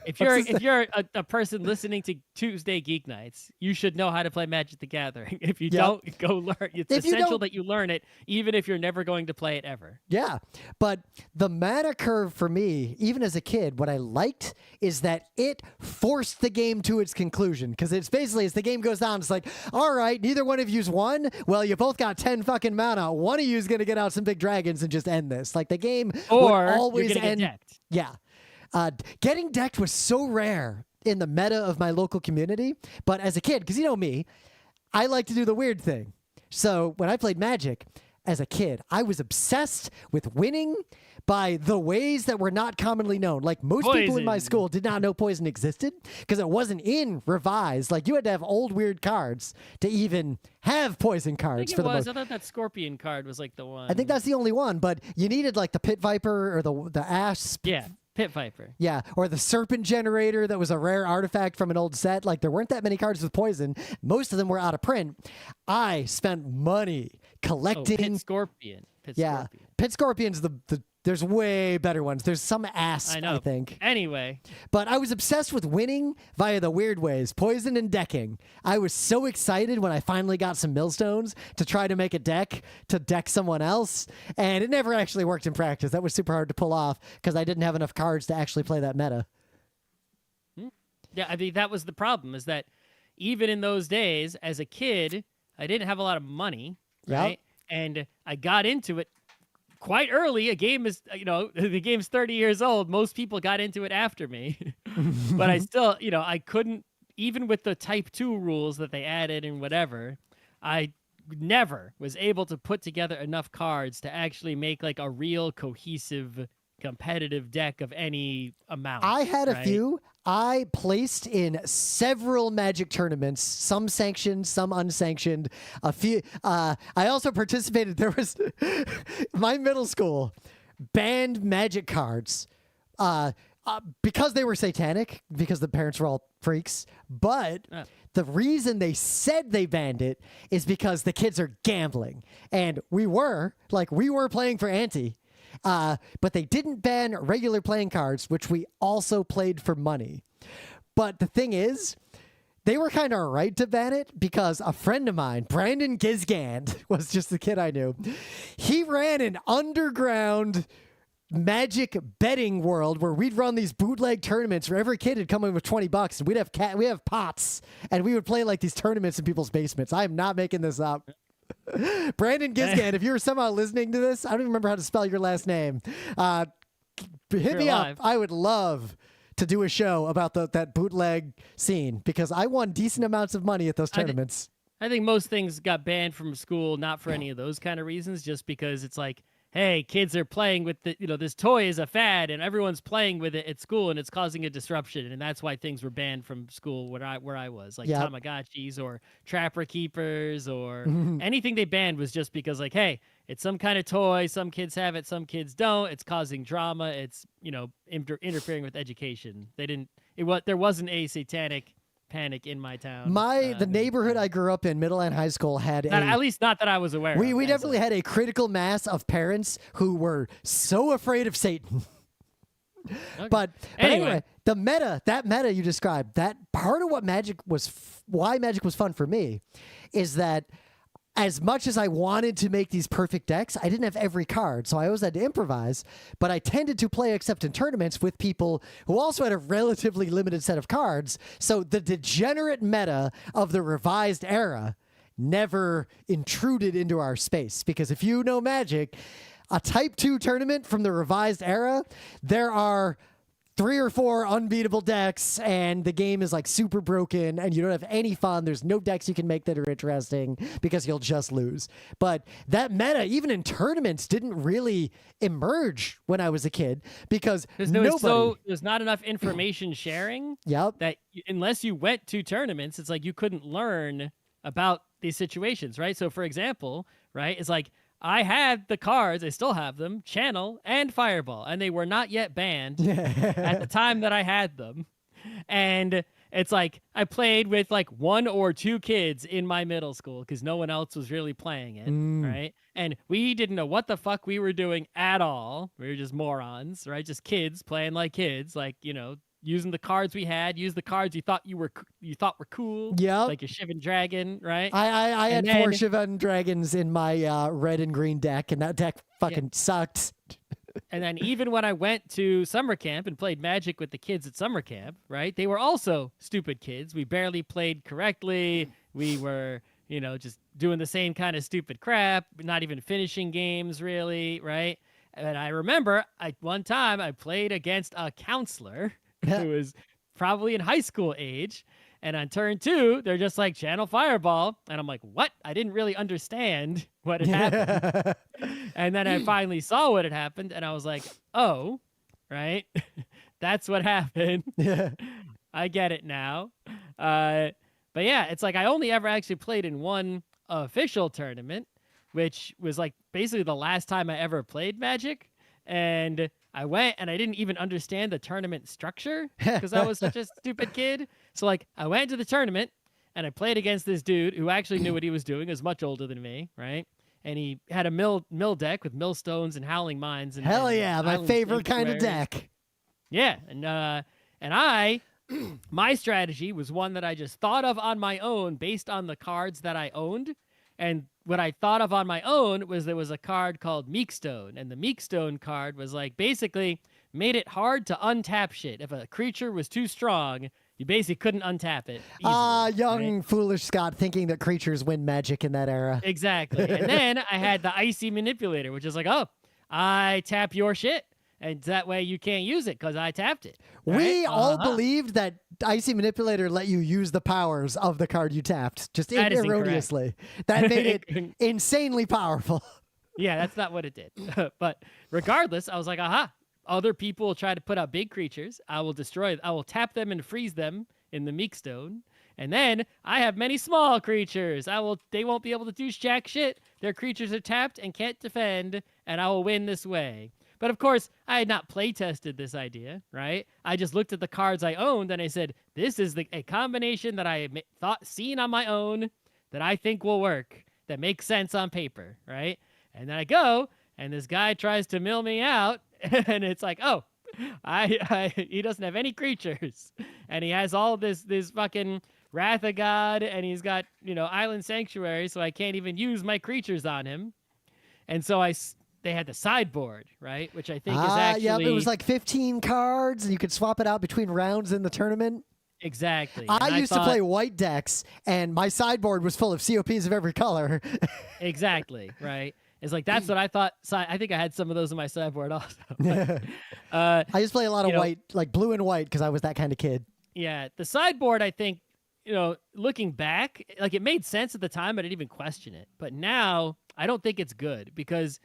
S2: If you're a person listening to Tuesday Geek Nights, you should know how to play Magic the Gathering. If you don't, go learn. It's essential that you learn it, even if you're never going to play it ever.
S1: Yeah, but the mana curve for me, even as a kid, what I liked is that it forced the game to its conclusion. Because it's basically, as the game goes down, it's like, all right, neither one of you's won. Well, you both got 10 fucking mana. One of you's going to get out some big dragons and just end this. Like the game would always
S2: you're gonna
S1: end.
S2: Get decked.
S1: Yeah. Getting decked was so rare in the meta of my local community. But as a kid, because you know me, I like to do the weird thing. So when I played Magic as a kid, I was obsessed with winning by the ways that were not commonly known. Like most people in my school did not know poison existed because it wasn't in Revised. Like you had to have old weird cards to even have poison cards.
S2: I thought that Scorpion card was like the one.
S1: I think that's the only one, but you needed like the Pit Viper or the Asp.
S2: Yeah. Pit Viper.
S1: Yeah, or the Serpent Generator that was a rare artifact from an old set. Like, there weren't that many cards with poison. Most of them were out of print. I spent money collecting...
S2: Pit Scorpion.
S1: Pit Scorpion's there's way better ones. There's some Asp, I think.
S2: Anyway.
S1: But I was obsessed with winning via the weird ways, poison and decking. I was so excited when I finally got some millstones to try to make a deck to deck someone else, and it never actually worked in practice. That was super hard to pull off because I didn't have enough cards to actually play that meta.
S2: Yeah, I mean, that was the problem, is that even in those days, as a kid, I didn't have a lot of money, right? And I got into it quite early. A game is, the game's 30 years old. Most people got into it after me. But I still, I couldn't, even with the Type 2 rules that they added and whatever, I never was able to put together enough cards to actually make like a real cohesive competitive deck of any amount.
S1: I had a few. I placed in several Magic tournaments, some sanctioned, some unsanctioned. A few. I also participated. There was my middle school banned Magic cards because they were satanic, because the parents were all freaks. But the reason they said they banned it is because the kids are gambling, and we were playing for ante. But they didn't ban regular playing cards, which we also played for money. But the thing is, they were kind of right to ban it because a friend of mine, Brandon Gizgand, was just the kid I knew. He ran an underground Magic betting world where we'd run these bootleg tournaments where every kid would come in with $20 and we have pots and we would play like these tournaments in people's basements. I am not making this up. Brandon Gizgand, if you were somehow listening to this, I don't even remember how to spell your last name. Hit me up. I would love to do a show about that bootleg scene because I won decent amounts of money at those tournaments.
S2: I think most things got banned from school, not for any of those kind of reasons, just because it's like, hey, kids are playing with this toy is a fad and everyone's playing with it at school and it's causing a disruption. And that's why things were banned from school where I was, like Tamagotchis or Trapper Keepers or anything they banned was just because like, hey, it's some kind of toy. Some kids have it, some kids don't. It's causing drama. It's, interfering with education. There wasn't a satanic panic in my town.
S1: The neighborhood I grew up in, middle and high school, had
S2: at least not that I was aware of.
S1: We definitely had a critical mass of parents who were so afraid of Satan. Okay. But anyway, that meta you described, that part of what why Magic was fun for me is that as much as I wanted to make these perfect decks, I didn't have every card, so I always had to improvise, but I tended to play except in tournaments with people who also had a relatively limited set of cards, so the degenerate meta of the Revised era never intruded into our space. Because if you know Magic, a Type 2 tournament from the revised era, there are 3 or 4 unbeatable decks, and the game is like super broken, and you don't have any fun. There's no decks you can make that are interesting because you'll just lose. But that meta, even in tournaments, didn't really emerge when I was a kid because nobody.
S2: There's not enough information sharing.
S1: Yep.
S2: That unless you went to tournaments, it's like you couldn't learn about these situations, right? So, for example, right, it's like, I had the cards, I still have them, Channel and Fireball, and they were not yet banned at the time that I had them. And it's like I played with like 1 or 2 kids in my middle school because no one else was really playing it, right? And we didn't know what the fuck we were doing at all. We were just morons, right? Just kids playing like kids, like, using the cards we had, use the cards you thought were cool.
S1: Yeah,
S2: like your Shivan Dragon, right?
S1: I had 4 Shivan Dragons in my red and green deck, and that deck fucking sucked.
S2: And then even when I went to summer camp and played Magic with the kids at summer camp, right? They were also stupid kids. We barely played correctly. We were, just doing the same kind of stupid crap, not even finishing games really, right? And I remember one time I played against a counselor who was probably in high school age. And on turn 2, they're just like, Channel Fireball. And I'm like, what? I didn't really understand what had happened. And then I finally saw what had happened. And I was like, oh, right? That's what happened. I get it now. But yeah, it's like I only ever actually played in one official tournament, which was like basically the last time I ever played Magic. And I went and I didn't even understand the tournament structure because I was such a stupid kid. So like I went to the tournament and I played against this dude who actually knew what he was doing. He was much older than me, right? And he had a mill deck with millstones and howling mines. And
S1: hell yeah, my favorite kind of deck.
S2: Yeah, and my strategy was one that I just thought of on my own based on the cards that I owned. And what I thought of on my own was there was a card called Meekstone. And the Meekstone card was like basically made it hard to untap shit. If a creature was too strong, you basically couldn't untap it easily,
S1: young,
S2: right?
S1: foolish Scott thinking that creatures win Magic in that era.
S2: Exactly. And then I had the Icy Manipulator, which is like, oh, I tap your shit. And that way you can't use it because I tapped it. Right?
S1: We all believed that Icy Manipulator let you use the powers of the card you tapped, just erroneously. That made it insanely powerful.
S2: Yeah, that's not what it did. But regardless, I was like, aha, other people will try to put out big creatures. I will tap them and freeze them in the Meekstone. And then I have many small creatures. They won't be able to do jack shit. Their creatures are tapped and can't defend, and I will win this way. But of course, I had not play tested this idea, right? I just looked at the cards I owned and I said, this is a combination that I seen on my own that I think will work, that makes sense on paper, right? And then I go, and this guy tries to mill me out, and it's like, oh, he doesn't have any creatures, and he has all this fucking Wrath of God, and he's got, Island Sanctuary, so I can't even use my creatures on him. And so they had the sideboard, right? Which I think is actually...
S1: Yeah, it was like 15 cards, and you could swap it out between rounds in the tournament.
S2: Exactly.
S1: I used to play white decks, and my sideboard was full of COPs of every color.
S2: Exactly, right? It's like, that's what I thought. I think I had some of those in my sideboard also. But,
S1: I used to play a lot of white, like blue and white, because I was that kind of kid.
S2: Yeah, the sideboard, I think, looking back, like it made sense at the time. I didn't even question it. But now, I don't think it's good because...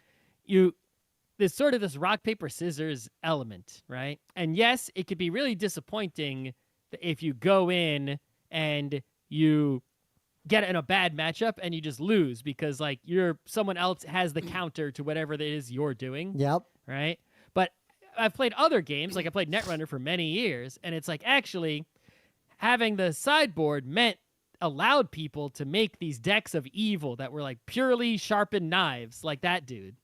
S2: there's sort of this rock, paper, scissors element, right? And yes, it could be really disappointing if you go in and you get in a bad matchup and you just lose because like someone else has the counter to whatever it is you're doing.
S1: Yep.
S2: Right? But I've played other games, like I played Netrunner for many years, and it's like actually having the sideboard allowed people to make these decks of evil that were like purely sharpened knives, like that dude.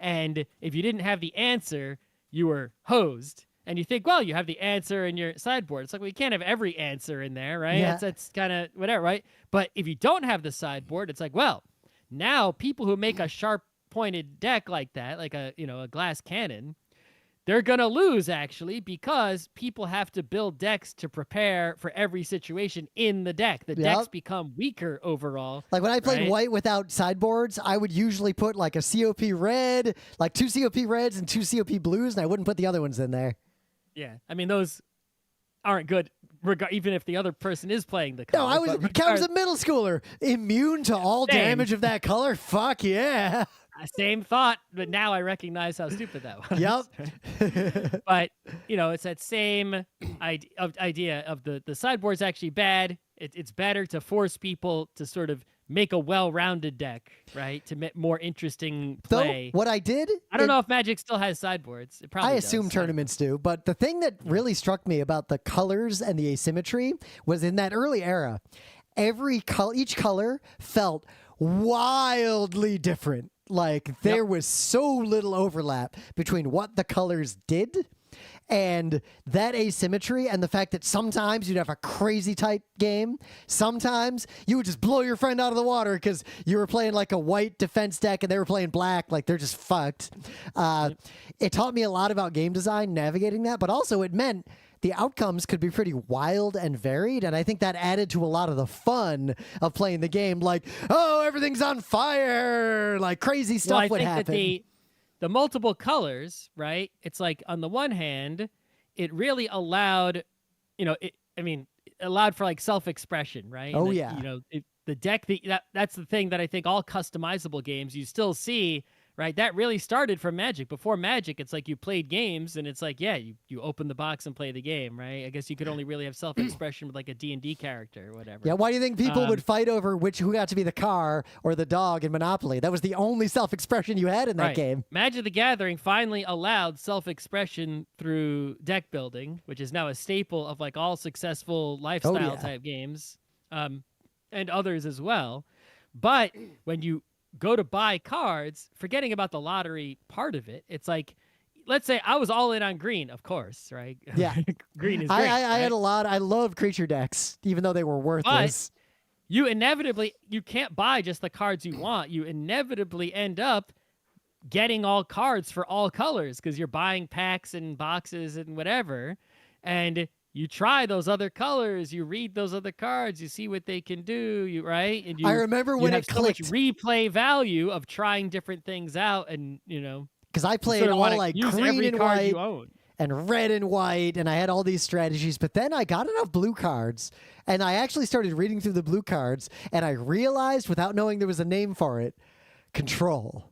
S2: And if you didn't have the answer, you were hosed. And you think, well, you have the answer in your sideboard. It's like, well, you can't have every answer in there, right?
S1: Yeah.
S2: That's kind of whatever, right? But if you don't have the sideboard, it's like, well, now people who make a sharp-pointed deck like that, like a glass cannon, they're going to lose, actually, because people have to build decks to prepare for every situation in the deck. The decks become weaker overall.
S1: Like when I played white without sideboards, I would usually put like a COP red, like 2 COP reds and 2 COP blues, and I wouldn't put the other ones in there.
S2: Yeah. I mean, those aren't good, even if the other person is playing the color.
S1: No, I was a middle schooler. Immune to all damage of that color? Fuck yeah.
S2: Same thought, but now I recognize how stupid that was.
S1: Yep.
S2: But, it's that same idea of the sideboard's actually bad. It's better to force people to sort of make a well-rounded deck, right? To make more interesting play.
S1: Though, what I did...
S2: I don't know if Magic still has sideboards. It probably
S1: I assume tournaments do, but the thing that really struck me about the colors and the asymmetry was in that early era, each color felt wildly different. Like, there was so little overlap between what the colors did and that asymmetry, and the fact that sometimes you'd have a crazy tight game. Sometimes you would just blow your friend out of the water because you were playing like a white defense deck and they were playing black. Like, they're just fucked. It taught me a lot about game design, navigating that, but also it meant the outcomes could be pretty wild and varied, and I think that added to a lot of the fun of playing the game. Like, oh, everything's on fire! Like, crazy stuff would happen.
S2: That the multiple colors, right? It's like, on the one hand, it really allowed, allowed for like self-expression, right?
S1: Oh,
S2: and
S1: yeah.
S2: The deck, that's the thing that I think all customizable games, you still see, right? That really started from Magic. Before Magic, it's like you played games, and it's like, yeah, you open the box and play the game, right? I guess you could only really have self-expression with like a D&D character or whatever.
S1: Yeah, why do you think people would fight over who got to be the car or the dog in Monopoly? That was the only self-expression you had in that game.
S2: Magic the Gathering finally allowed self-expression through deck building, which is now a staple of like all successful lifestyle type games, and others as well. But when you go to buy cards, forgetting about the lottery part of it, it's like, let's say I was all in on green, of course, right?
S1: Yeah.
S2: Green is great.
S1: I had a lot. I love creature decks, even though they were worthless.
S2: But you can't buy just the cards you want. You inevitably end up getting all cards for all colors because you're buying packs and boxes and whatever. And you try those other colors, you read those other cards, you see what they can do, right? And
S1: I remember when it clicked.
S2: So much replay value of trying different things out, and
S1: because I played all like green and white and red and white, and I had all these strategies. But then I got enough blue cards, and I actually started reading through the blue cards, and I realized, without knowing there was a name for it, control.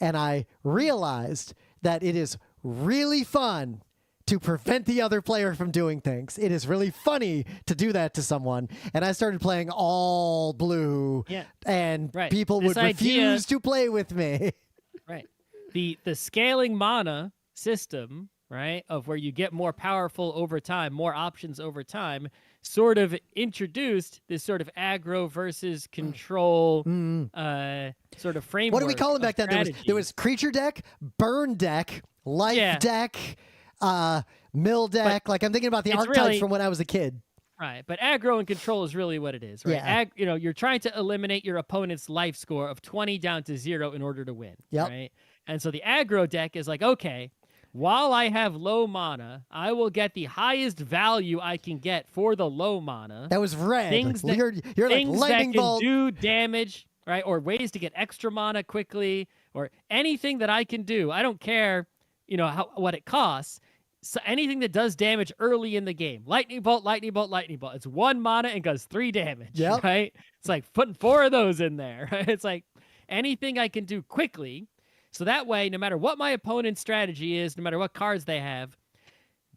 S1: And I realized that it is really fun to prevent the other player from doing things. It is really funny to do that to someone. And I started playing all blue, and people would refuse to play with me.
S2: Right. The scaling mana system, right, of where you get more powerful over time, more options over time, sort of introduced this sort of aggro versus control sort of framework.
S1: What do we call them back then? There was creature deck, burn deck, life deck, mill deck. But like, I'm thinking about the archetypes from when I was a kid.
S2: Right, but aggro and control is really what it is, right? Yeah. You're trying to eliminate your opponent's life score of 20 down to 0 in order to win, right? And so the aggro deck is like, okay, while I have low mana, I will get the highest value I can get for the low mana.
S1: That was red.
S2: Things that,
S1: you're like lightning bolt.
S2: Can do damage, right? Or ways to get extra mana quickly, or anything that I can do. I don't care, what it costs. So anything that does damage early in the game. Lightning bolt, lightning bolt, lightning bolt. It's 1 mana and does 3 damage, right? It's like putting 4 of those in there. Right? It's like anything I can do quickly. So that way, no matter what my opponent's strategy is, no matter what cards they have,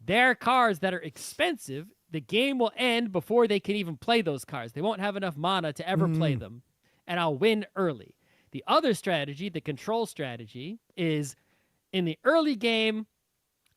S2: their cards that are expensive, the game will end before they can even play those cards. They won't have enough mana to ever play them, and I'll win early. The other strategy, the control strategy, is in the early game,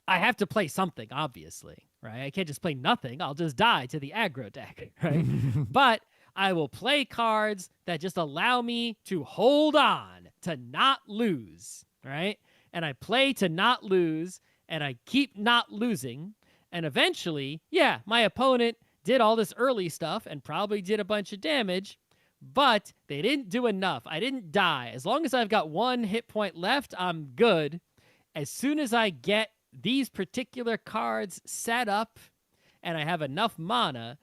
S2: I have to play something, obviously, right? I can't just play nothing. I'll just die to the aggro deck, right? But I will play cards that just allow me to hold on, to not lose, right? And I play to not lose, and I keep not losing. And eventually, my opponent did all this early stuff and probably did a bunch of damage, but they didn't do enough. I didn't die. As long as I've got 1 hit point left, I'm good. As soon as I get these particular cards set up and I have enough mana,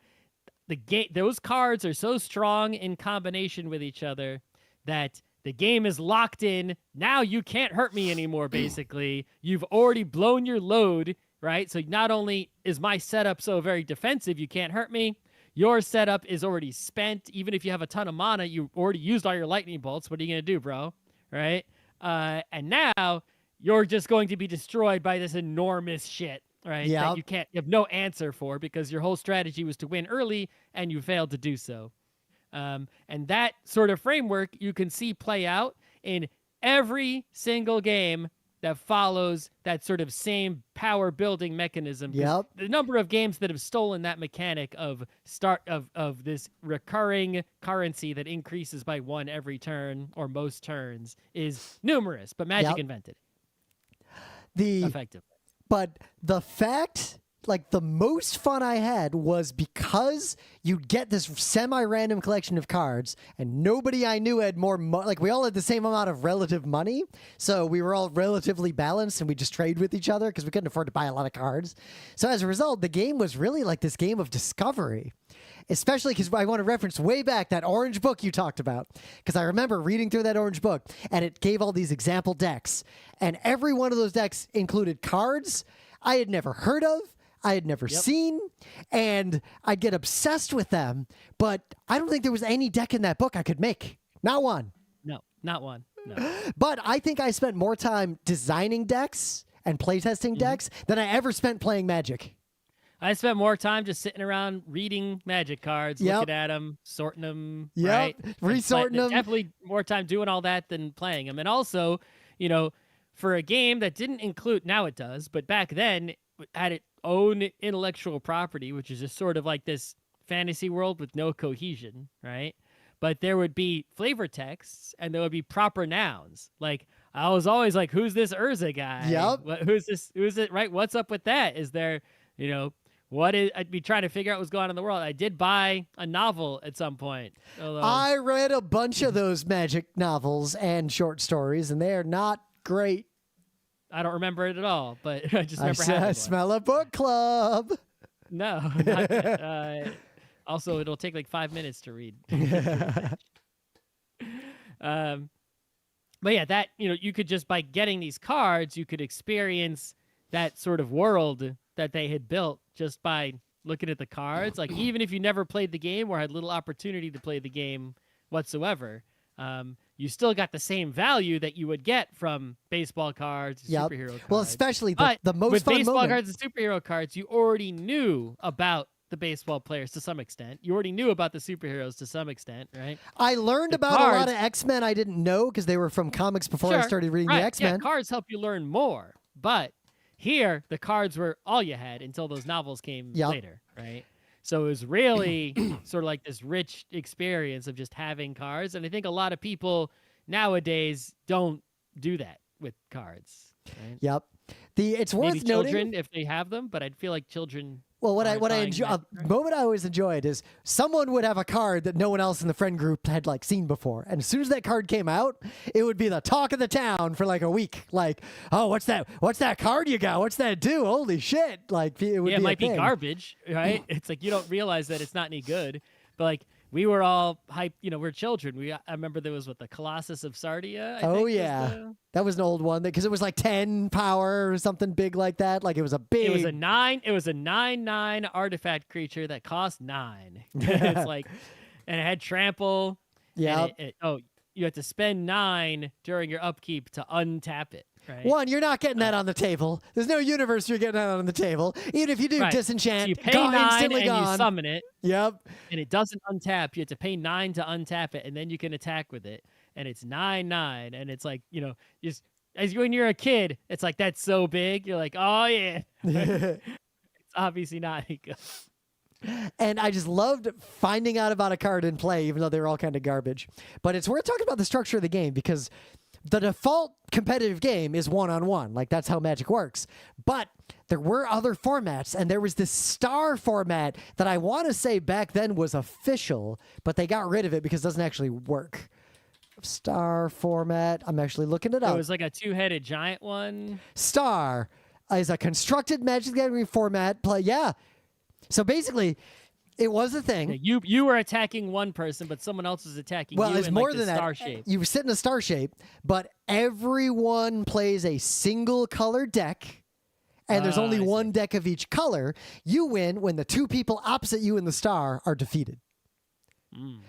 S2: those cards are so strong in combination with each other that the game is locked in. Now you can't hurt me anymore, basically. You've already blown your load, right? So not only is my setup so very defensive, you can't hurt me, your setup is already spent. Even if you have a ton of mana, you already used all your lightning bolts. What are you going to do, bro? Right? And now you're just going to be destroyed by this enormous shit, right?
S1: Yep.
S2: That you have no answer for because your whole strategy was to win early and you failed to do so. And that sort of framework you can see play out in every single game that follows that sort of same power building mechanism.
S1: Yep.
S2: The number of games that have stolen that mechanic of this recurring currency that increases by 1 every turn or most turns is numerous, but Magic invented it. Effective.
S1: But the fact, like, the most fun I had was because you'd get this semi-random collection of cards, and nobody I knew had more like, we all had the same amount of relative money, so we were all relatively balanced, and we just trade with each other because we couldn't afford to buy a lot of cards. So as a result, the game was really like this game of discovery. Especially because I want to reference way back that orange book you talked about. Because I remember reading through that orange book, and it gave all these example decks. And every one of those decks included cards I had never heard of, I had never seen, and I'd get obsessed with them. But I don't think there was any deck in that book I could make. Not one.
S2: No, not one. No.
S1: But I think I spent more time designing decks and playtesting decks than I ever spent playing Magic.
S2: I spent more time just sitting around reading Magic cards, looking at them, sorting them, right?
S1: Resorting them.
S2: Definitely more time doing all that than playing them. And also, you know, for a game that didn't include, now it does, but back then it had its own intellectual property, which is just sort of like this fantasy world with no cohesion, right? But there would be flavor texts and there would be proper nouns. Like, I was always like, who's this Urza guy?
S1: Yep.
S2: Who's this? Who's it? Right? What's up with that? Is there, you know, I'd be trying to figure out what's going on in the world. I did buy a novel at some point. Although,
S1: I read a bunch of those Magic novels and short stories, and they are not great.
S2: I don't remember it at all, but I just remember having
S1: I
S2: one.
S1: smell a book club.
S2: No. Not, also, it'll take like 5 minutes to read. But yeah, that, you know, you could just, by getting these cards, you could experience that sort of world that they had built just by looking at the cards. Like, even if you never played the game or had little opportunity to play the game whatsoever, you still got the same value that you would get from baseball cards, superhero cards.
S1: Well, especially the most
S2: with
S1: fun
S2: baseball
S1: moment.
S2: cards and superhero cards, you already knew about the baseball players to some extent. You already knew about the superheroes to some extent, right?
S1: I learned about a lot of X-Men I didn't know because they were from comics before I started reading the X-Men.
S2: Yeah, cards help you learn more, but here the cards were all you had until those novels came later, right? So it was really sort of like this rich experience of just having cards, and I think a lot of people nowadays don't do that with cards. Right?
S1: Yep. It's worth
S2: Maybe
S1: noting,
S2: children if they have them, but I'd feel like children.
S1: well, what I enjoy, a moment I always enjoyed is someone would have a card that no one else in the friend group had like seen before, and as soon as that card came out, it would be the talk of the town for like a week. Like, oh, what's that? What's that card you got? What's that do? Holy shit! Like, it would
S2: it
S1: be
S2: might
S1: a thing.
S2: be garbage, right? It's like you don't realize that it's not any good, but like. We were all hyped, you know, we're children. I remember there was the Colossus of Sardia. I think
S1: That was an old one because it was like 10 power or something big like that. Like it was a big.
S2: It was a 9/9 artifact creature that cost 9. It's like, and it had trample.
S1: Yeah.
S2: You had to spend 9 during your upkeep to untap it. Right?
S1: One, you're not getting that on the table. There's no universe you're getting that on the table. Even if you do disenchant,
S2: so you pay 9
S1: instantly
S2: and
S1: gone.
S2: you summon it.
S1: Yep.
S2: And it doesn't untap. You have to pay 9 to untap it, and then you can attack with it. And it's 9/9, and it's like, you know, just when you're a kid, it's like that's so big. You're like, oh yeah. It's obviously not any good.
S1: And I just loved finding out about a card in play, even though they were all kind of garbage. But it's worth talking about the structure of the game because the default competitive game is one-on-one. Like, that's how Magic works. But there were other formats, and there was this star format that I want to say back then was official, but they got rid of it because it doesn't actually work. Star format. I'm actually looking it up.
S2: It was like a 2-headed giant one.
S1: Star. is a constructed Magic the Gathering format play. Yeah. So basically, it was a thing.
S2: Yeah, you were attacking one person, but someone else was attacking you
S1: it's
S2: in
S1: more
S2: like
S1: than
S2: the
S1: that.
S2: star shape.
S1: You sit in a star shape, but everyone plays a single color deck, and there's only one deck of each color. You win when the two people opposite you in the star are defeated.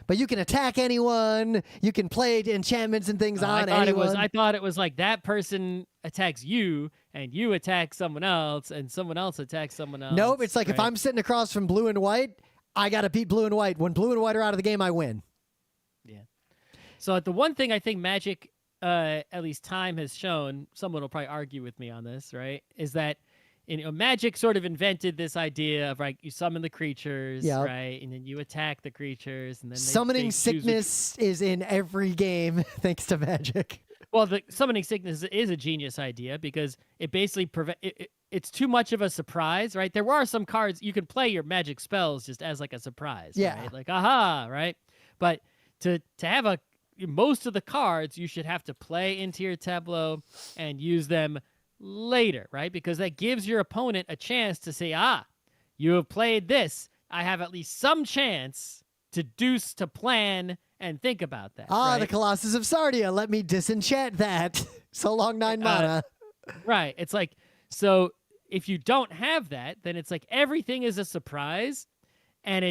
S1: But you can attack anyone. You can play enchantments and things on anyone.
S2: I thought it was like that person attacks you, and you attack someone else, and someone else attacks someone else.
S1: Nope. It's like if I'm sitting across from blue and white, I got to beat blue and white. When blue and white are out of the game, I win.
S2: Yeah. So the one thing I think Magic, at least time has shown, someone will probably argue with me on this, right, is that Magic sort of invented this idea of you summon the creatures, right, and then you attack the creatures, and then
S1: summoning sickness is in every game thanks to Magic.
S2: Well, the summoning sickness is a genius idea because it basically it's too much of a surprise, right? There are some cards you can play your Magic spells just as like a surprise, right? Like aha, right? But to have most of the cards you should have to play into your tableau and use them later, right? Because that gives your opponent a chance to say, you have played this. I have at least some chance to plan and think about that. Right?
S1: The Colossus of Sardia. Let me disenchant that. So long, 9 mana.
S2: Right. It's like, so if you don't have that, then it's like everything is a surprise. And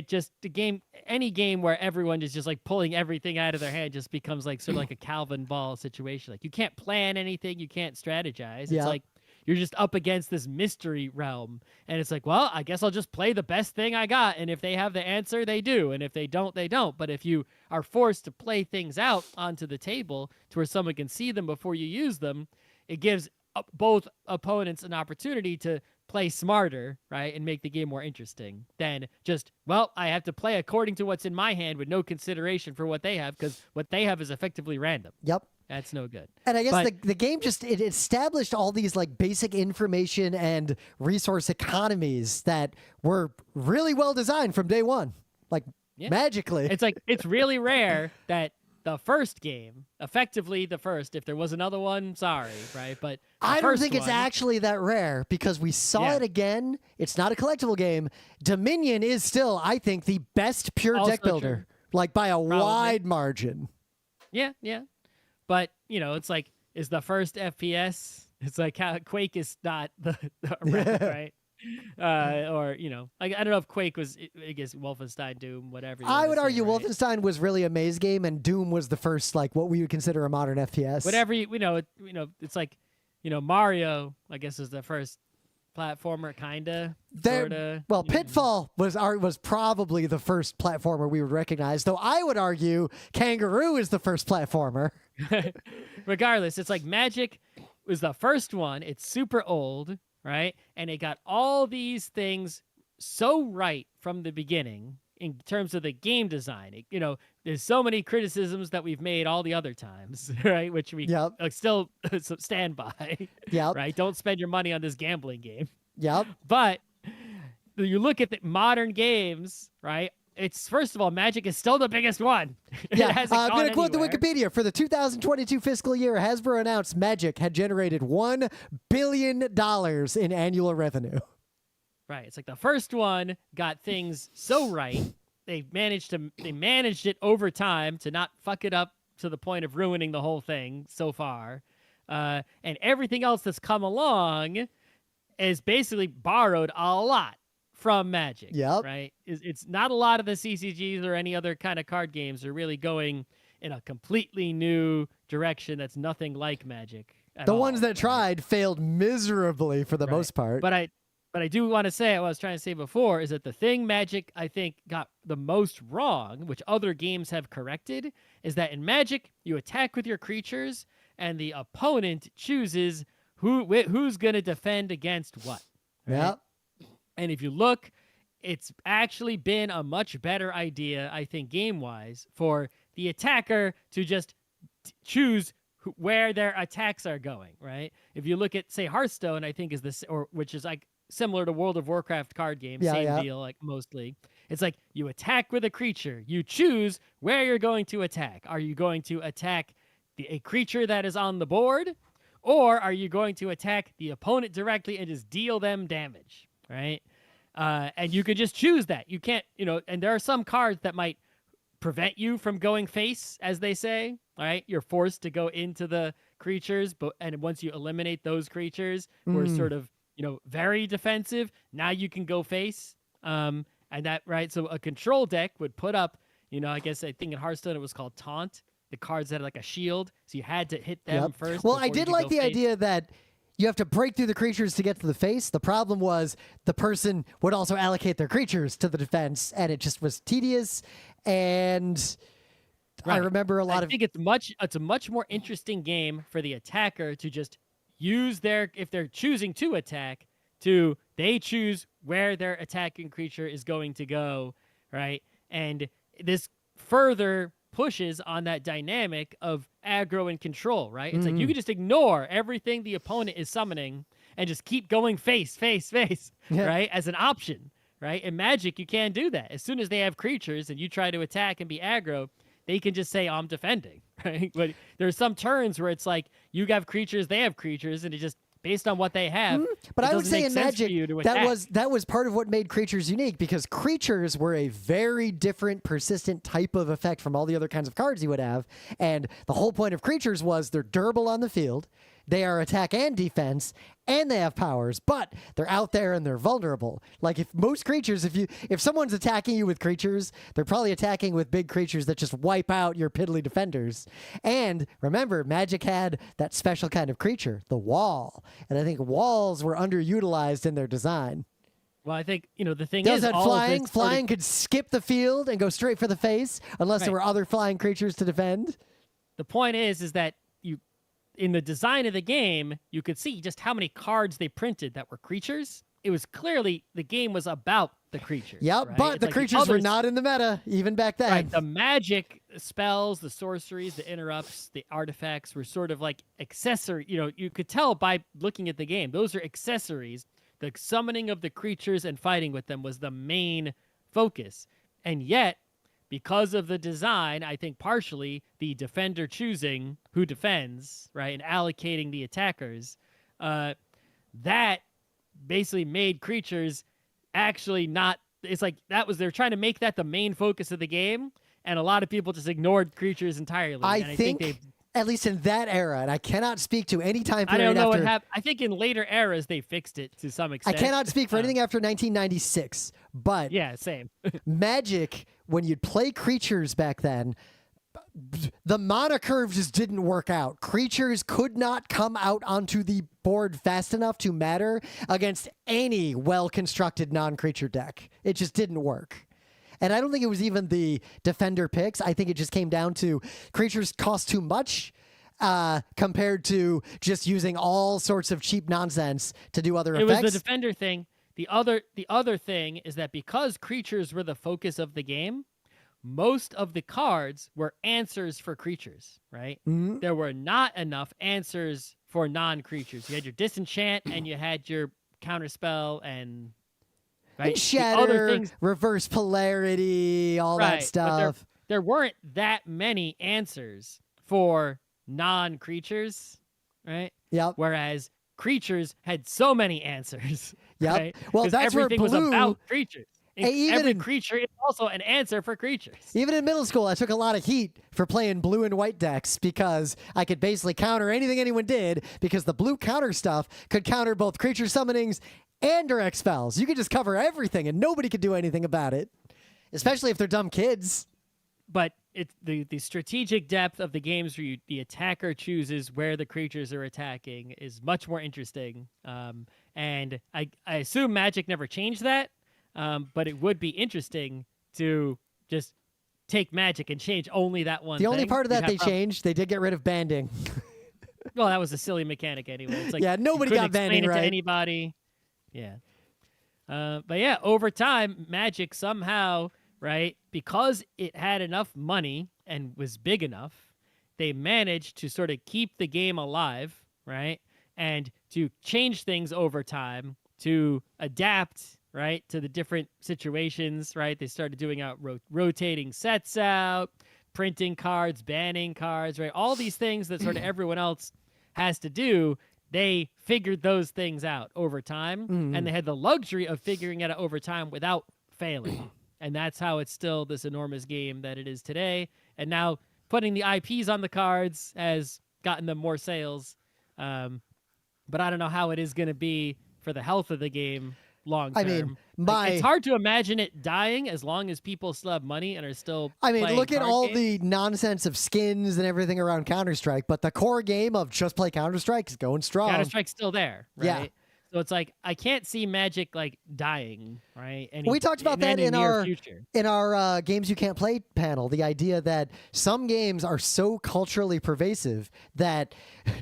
S2: any game where everyone is just like pulling everything out of their hand just becomes like sort of like a Calvin Ball situation. Like you can't plan anything, you can't strategize. It's like you're just up against this mystery realm. And it's like, well, I guess I'll just play the best thing I got. And if they have the answer, they do. And if they don't, they don't. But if you are forced to play things out onto the table to where someone can see them before you use them, it gives both opponents an opportunity to play smarter, right, and make the game more interesting than just, well, I have to play according to what's in my hand with no consideration for what they have, because what they have is effectively random.
S1: Yep.
S2: That's no good.
S1: And I guess the game just it established all these like basic information and resource economies that were really well designed from day one, like magically.
S2: It's like it's really rare that the first game, effectively the first, if there was another one, sorry, right? But
S1: I don't think it's actually that rare because we saw it again. It's not a collectible game. Dominion is still, I think, the best pure deck builder, like by a wide margin.
S2: Yeah. But, it's like, is the first FPS, it's like how Quake is not the right? Or, I don't know if Quake was, I guess, Wolfenstein, Doom, whatever.
S1: I would argue Wolfenstein was really a maze game, and Doom was the first, like, what we would consider a modern FPS.
S2: Whatever, it's like, Mario, I guess, is the first platformer, kinda, sorta.
S1: Well, Pitfall was probably the first platformer we would recognize, though I would argue Kangaroo is the first platformer.
S2: Regardless, it's like Magic was the first one. It's super old, right? And it got all these things so right from the beginning in terms of the game design. There's so many criticisms that we've made all the other times, right? Which we still stand by.
S1: Yep.
S2: Right? Don't spend your money on this gambling game.
S1: Yep.
S2: But you look at the modern games, right? It's, first of all, Magic is still the biggest one.
S1: Yeah, I'm going to quote the Wikipedia. For the 2022 fiscal year, Hasbro announced Magic had generated $1 billion in annual revenue.
S2: Right. It's like the first one got things so right. They managed it over time to not fuck it up to the point of ruining the whole thing so far. And everything else that's come along is basically borrowed a lot from Magic.
S1: Yep.
S2: Right? It's not a lot of the CCGs or any other kind of card games are really going in a completely new direction that's nothing like Magic at all.
S1: The ones that tried failed miserably for the most part.
S2: But I do want to say, what I was trying to say before, is that the thing Magic, I think, got the most wrong, which other games have corrected, is that in Magic, you attack with your creatures, and the opponent chooses who's going to defend against what. Right?
S1: Yep.
S2: And if you look, it's actually been a much better idea, I think, game-wise, for the attacker to just choose where their attacks are going, right? If you look at, say, Hearthstone, I think is this, or which is like similar to World of Warcraft card games, same deal, like mostly. It's like you attack with a creature. You choose where you're going to attack. Are you going to attack a creature that is on the board, or are you going to attack the opponent directly and just deal them damage, right? And you could just choose that. You can't, and there are some cards that might prevent you from going face, as they say, right? You're forced to go into the creatures, and once you eliminate those creatures who are sort of, very defensive, now you can go face. And that, right? So a control deck would put up, I think in Hearthstone it was called Taunt. The cards had like a shield, so you had to hit them first.
S1: Well, I did like the idea that you have to break through the creatures to get to the face. The problem was the person would also allocate their creatures to the defense, and it just was tedious. And I remember I
S2: think it's a much more interesting game for the attacker to just use if they're choosing to attack, they choose where their attacking creature is going to go, right? And this further pushes on that dynamic of aggro and control, right? It's like you can just ignore everything the opponent is summoning and just keep going face, right? As an option, right? In Magic, you can't do that. As soon as they have creatures and you try to attack and be aggro, they can just say, I'm defending, right? But there's some turns where it's like you have creatures, they have creatures, and it just based on what they have.
S1: But I would say in Magic, that was part of what made creatures unique, because creatures were a very different, persistent type of effect from all the other kinds of cards you would have. And the whole point of creatures was they're durable on the field, they are attack and defense, and they have powers, but they're out there and they're vulnerable. Like if most creatures, if someone's attacking you with creatures, they're probably attacking with big creatures that just wipe out your piddly defenders. And remember, Magic had that special kind of creature, the wall. And I think walls were underutilized in their design.
S2: Well, I think, the thing
S1: Does
S2: is
S1: that flying could skip the field and go straight for the face unless there were other flying creatures to defend.
S2: The point is that in the design of the game, you could see just how many cards they printed that were creatures. It was clearly the game was about the creatures.
S1: Yep,
S2: right?
S1: but the creatures were not in the meta even back then.
S2: Right, the magic spells, the sorceries, the interrupts, the artifacts were sort of like accessory. You could tell by looking at the game. Those are accessories. The summoning of the creatures and fighting with them was the main focus. And yet, because of the design, I think partially the defender choosing who defends, right, and allocating the attackers, that basically made creatures actually not. It's like they're trying to make that the main focus of the game, and a lot of people just ignored creatures entirely.
S1: I think at least in that era, and I cannot speak to any time period.
S2: I don't know what happened. I think in later eras they fixed it to some extent.
S1: I cannot speak for anything after 1996, but
S2: yeah, same.
S1: Magic, when you'd play creatures back then, the mana curve just didn't work out. Creatures could not come out onto the board fast enough to matter against any well-constructed non-creature deck. It just didn't work. And I don't think it was even the defender picks. I think it just came down to creatures cost too much compared to just using all sorts of cheap nonsense to do other effects.
S2: It was the defender thing. The other thing is that because creatures were the focus of the game, most of the cards were answers for creatures, right? Mm-hmm. There were not enough answers for non-creatures. You had your disenchant and you had your counterspell and
S1: and shatter, reverse polarity, all that stuff.
S2: But there weren't that many answers for non-creatures, right?
S1: Yep.
S2: Whereas creatures had so many answers.
S1: Yep.
S2: Right?
S1: Well, that's
S2: everything
S1: where blue
S2: was about creatures. Every creature is also an answer for creatures.
S1: Even in middle school, I took a lot of heat for playing blue and white decks because I could basically counter anything anyone did, because the blue counter stuff could counter both creature summonings and direct spells. You could just cover everything and nobody could do anything about it, especially if they're dumb kids.
S2: But it's the strategic depth of the games where the attacker chooses where the creatures are attacking is much more interesting. And I assume Magic never changed that, but it would be interesting to just take Magic and change only that one
S1: thing. The only part of that they changed, they did get rid of banding.
S2: Well, that was a silly mechanic anyway. It's like,
S1: yeah, nobody got banding right.
S2: To anybody. Yeah. But yeah, over time, Magic somehow, right, because it had enough money and was big enough, they managed to sort of keep the game alive, right, and to change things over time, to adapt, right, to the different situations, right? They started doing out rotating sets out, printing cards, banning cards, right? All these things that sort of everyone else has to do, they figured those things out over time, and they had the luxury of figuring it out over time without failing. And that's how it's still this enormous game that it is today. And now putting the IPs on the cards has gotten them more sales. But I don't know how it is going to be for the health of the game long term.
S1: I mean,
S2: it's hard to imagine it dying as long as people still have money and are still playing
S1: look at
S2: card
S1: all
S2: games.
S1: the nonsense of skins and everything around Counter-Strike, but the core game of just play Counter-Strike is going strong.
S2: Counter-Strike's still there, right?
S1: Yeah.
S2: So it's like I can't see Magic like dying, right?
S1: We talked about that in
S2: near
S1: our
S2: future.
S1: games you can't play panel. The idea that some games are so culturally pervasive that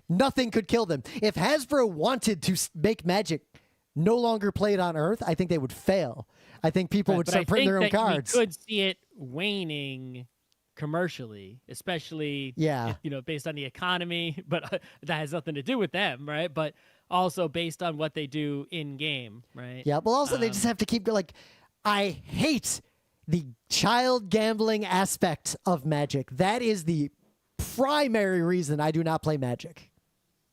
S1: nothing could kill them. If Hasbro wanted to make Magic no longer played on Earth, I think they would fail. I think people would start printing their own cards.
S2: We could see it waning commercially, especially based on the economy, but that has nothing to do with them, right? But also based on what they do in game, right?
S1: Yeah, well, also they just have to keep like, I hate the child gambling aspect of Magic. That is the primary reason I do not play Magic.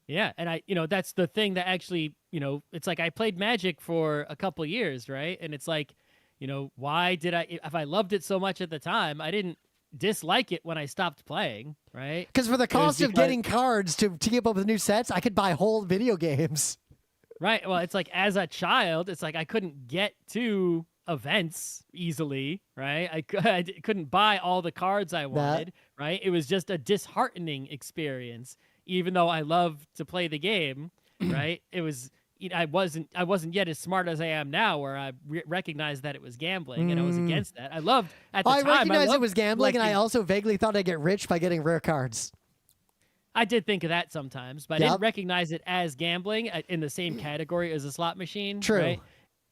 S2: Yeah, and that's the thing that actually, it's like I played Magic for a couple years, right? And it's like, why did if I loved it so much at the time, I didn't dislike it when I stopped playing, right?
S1: Because for the cost of getting cards to keep up with new sets, I could buy whole video games.
S2: Right. Well, it's like as a child, it's like I couldn't get to events easily, right? I couldn't buy all the cards I wanted, right? It was just a disheartening experience, even though I loved to play the game, right? It was. I wasn't yet as smart as I am now, where I recognized that it was gambling, and I was against that. I loved at the time.
S1: I recognized it was gambling, and I
S2: collecting.
S1: also vaguely thought I'd get rich by getting rare cards.
S2: I did think of that sometimes, but I didn't recognize it as gambling in the same category as a slot machine.
S1: True.
S2: Right?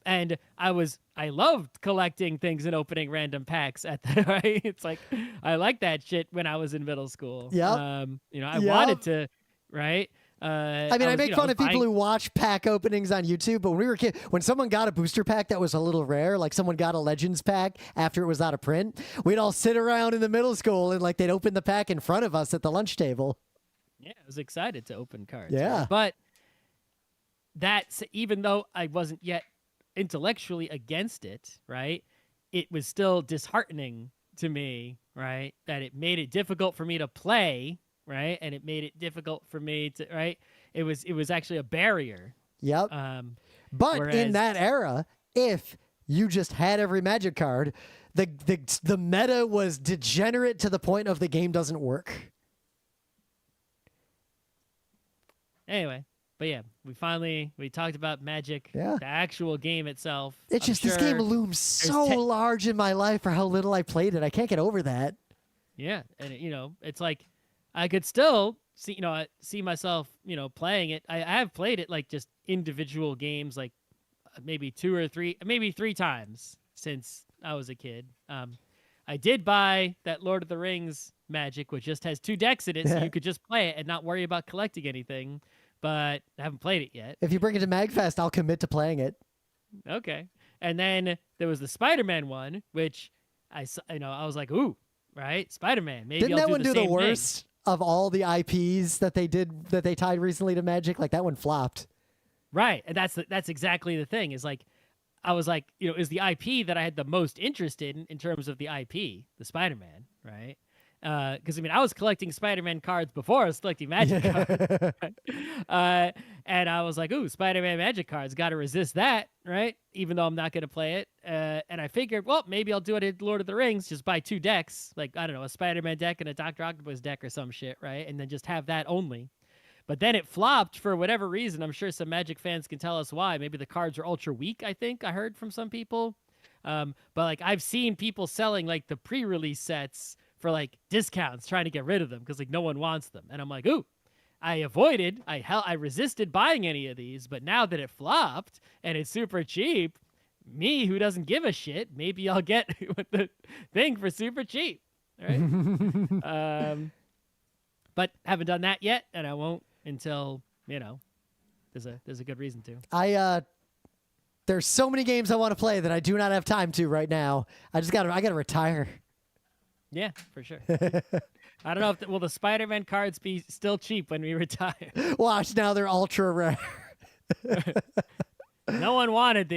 S2: And I loved collecting things and opening random packs at that. Right? It's like I liked that shit when I was in middle school.
S1: Yeah.
S2: I wanted to, right?
S1: I make fun of people who watch pack openings on YouTube, but when we were kids, when someone got a booster pack that was a little rare, like someone got a Legends pack after it was out of print, we'd all sit around in the middle school and like they'd open the pack in front of us at the lunch table.
S2: Yeah, I was excited to open cards.
S1: Yeah.
S2: Right? But that's, even though I wasn't yet intellectually against it, right, it was still disheartening to me, right, that it made it difficult for me to play, right, and it made it difficult for me to, right, it was actually a barrier.
S1: Yep. But in that era, if you just had every Magic card, the meta was degenerate to the point of the game doesn't work.
S2: Anyway, but yeah, we talked about Magic,
S1: Yeah.
S2: the actual game itself.
S1: It's just this game looms so large in my life for how little I played it. I can't get over that.
S2: Yeah, and it's like I could still see myself, playing it. I have played it like just individual games, like maybe three times since I was a kid. I did buy that Lord of the Rings Magic, which just has 2 decks in it, so you could just play it and not worry about collecting anything. But I haven't played it yet.
S1: If you bring it to MagFest, I'll commit to playing it.
S2: Okay. And then there was the Spider-Man one, which I was like, ooh, right, Spider-Man. Maybe
S1: Didn't
S2: I'll
S1: that one do the
S2: same
S1: worst of all the IPs that they tied recently to Magic? Like that one flopped.
S2: Right, and that's exactly the thing. Is like, I was like, is the IP that I had the most interest in terms of the IP, the Spider-Man, right? Because I was collecting Spider-Man cards before I was collecting Magic cards, and I was like, "Ooh, Spider-Man Magic cards, got to resist that, right?" Even though I'm not going to play it, and I figured, well, maybe I'll do it in Lord of the Rings, just buy 2 decks, like I don't know, a Spider-Man deck and a Doctor Octopus deck or some shit, right? And then just have that only. But then it flopped for whatever reason. I'm sure some Magic fans can tell us why. Maybe the cards are ultra weak. I think I heard from some people, but like I've seen people selling like the pre-release sets for like discounts, trying to get rid of them because like no one wants them. And I'm like, ooh, I resisted buying any of these, but now that it flopped and it's super cheap, me who doesn't give a shit, maybe I'll get the thing for super cheap. Right? But haven't done that yet, and I won't until there's a good reason to.
S1: There's so many games I want to play that I do not have time to right now. I gotta retire.
S2: Yeah, for sure. I don't know if will the Spider-Man cards be still cheap when we retire.
S1: Watch, now they're ultra rare.
S2: No one wanted these.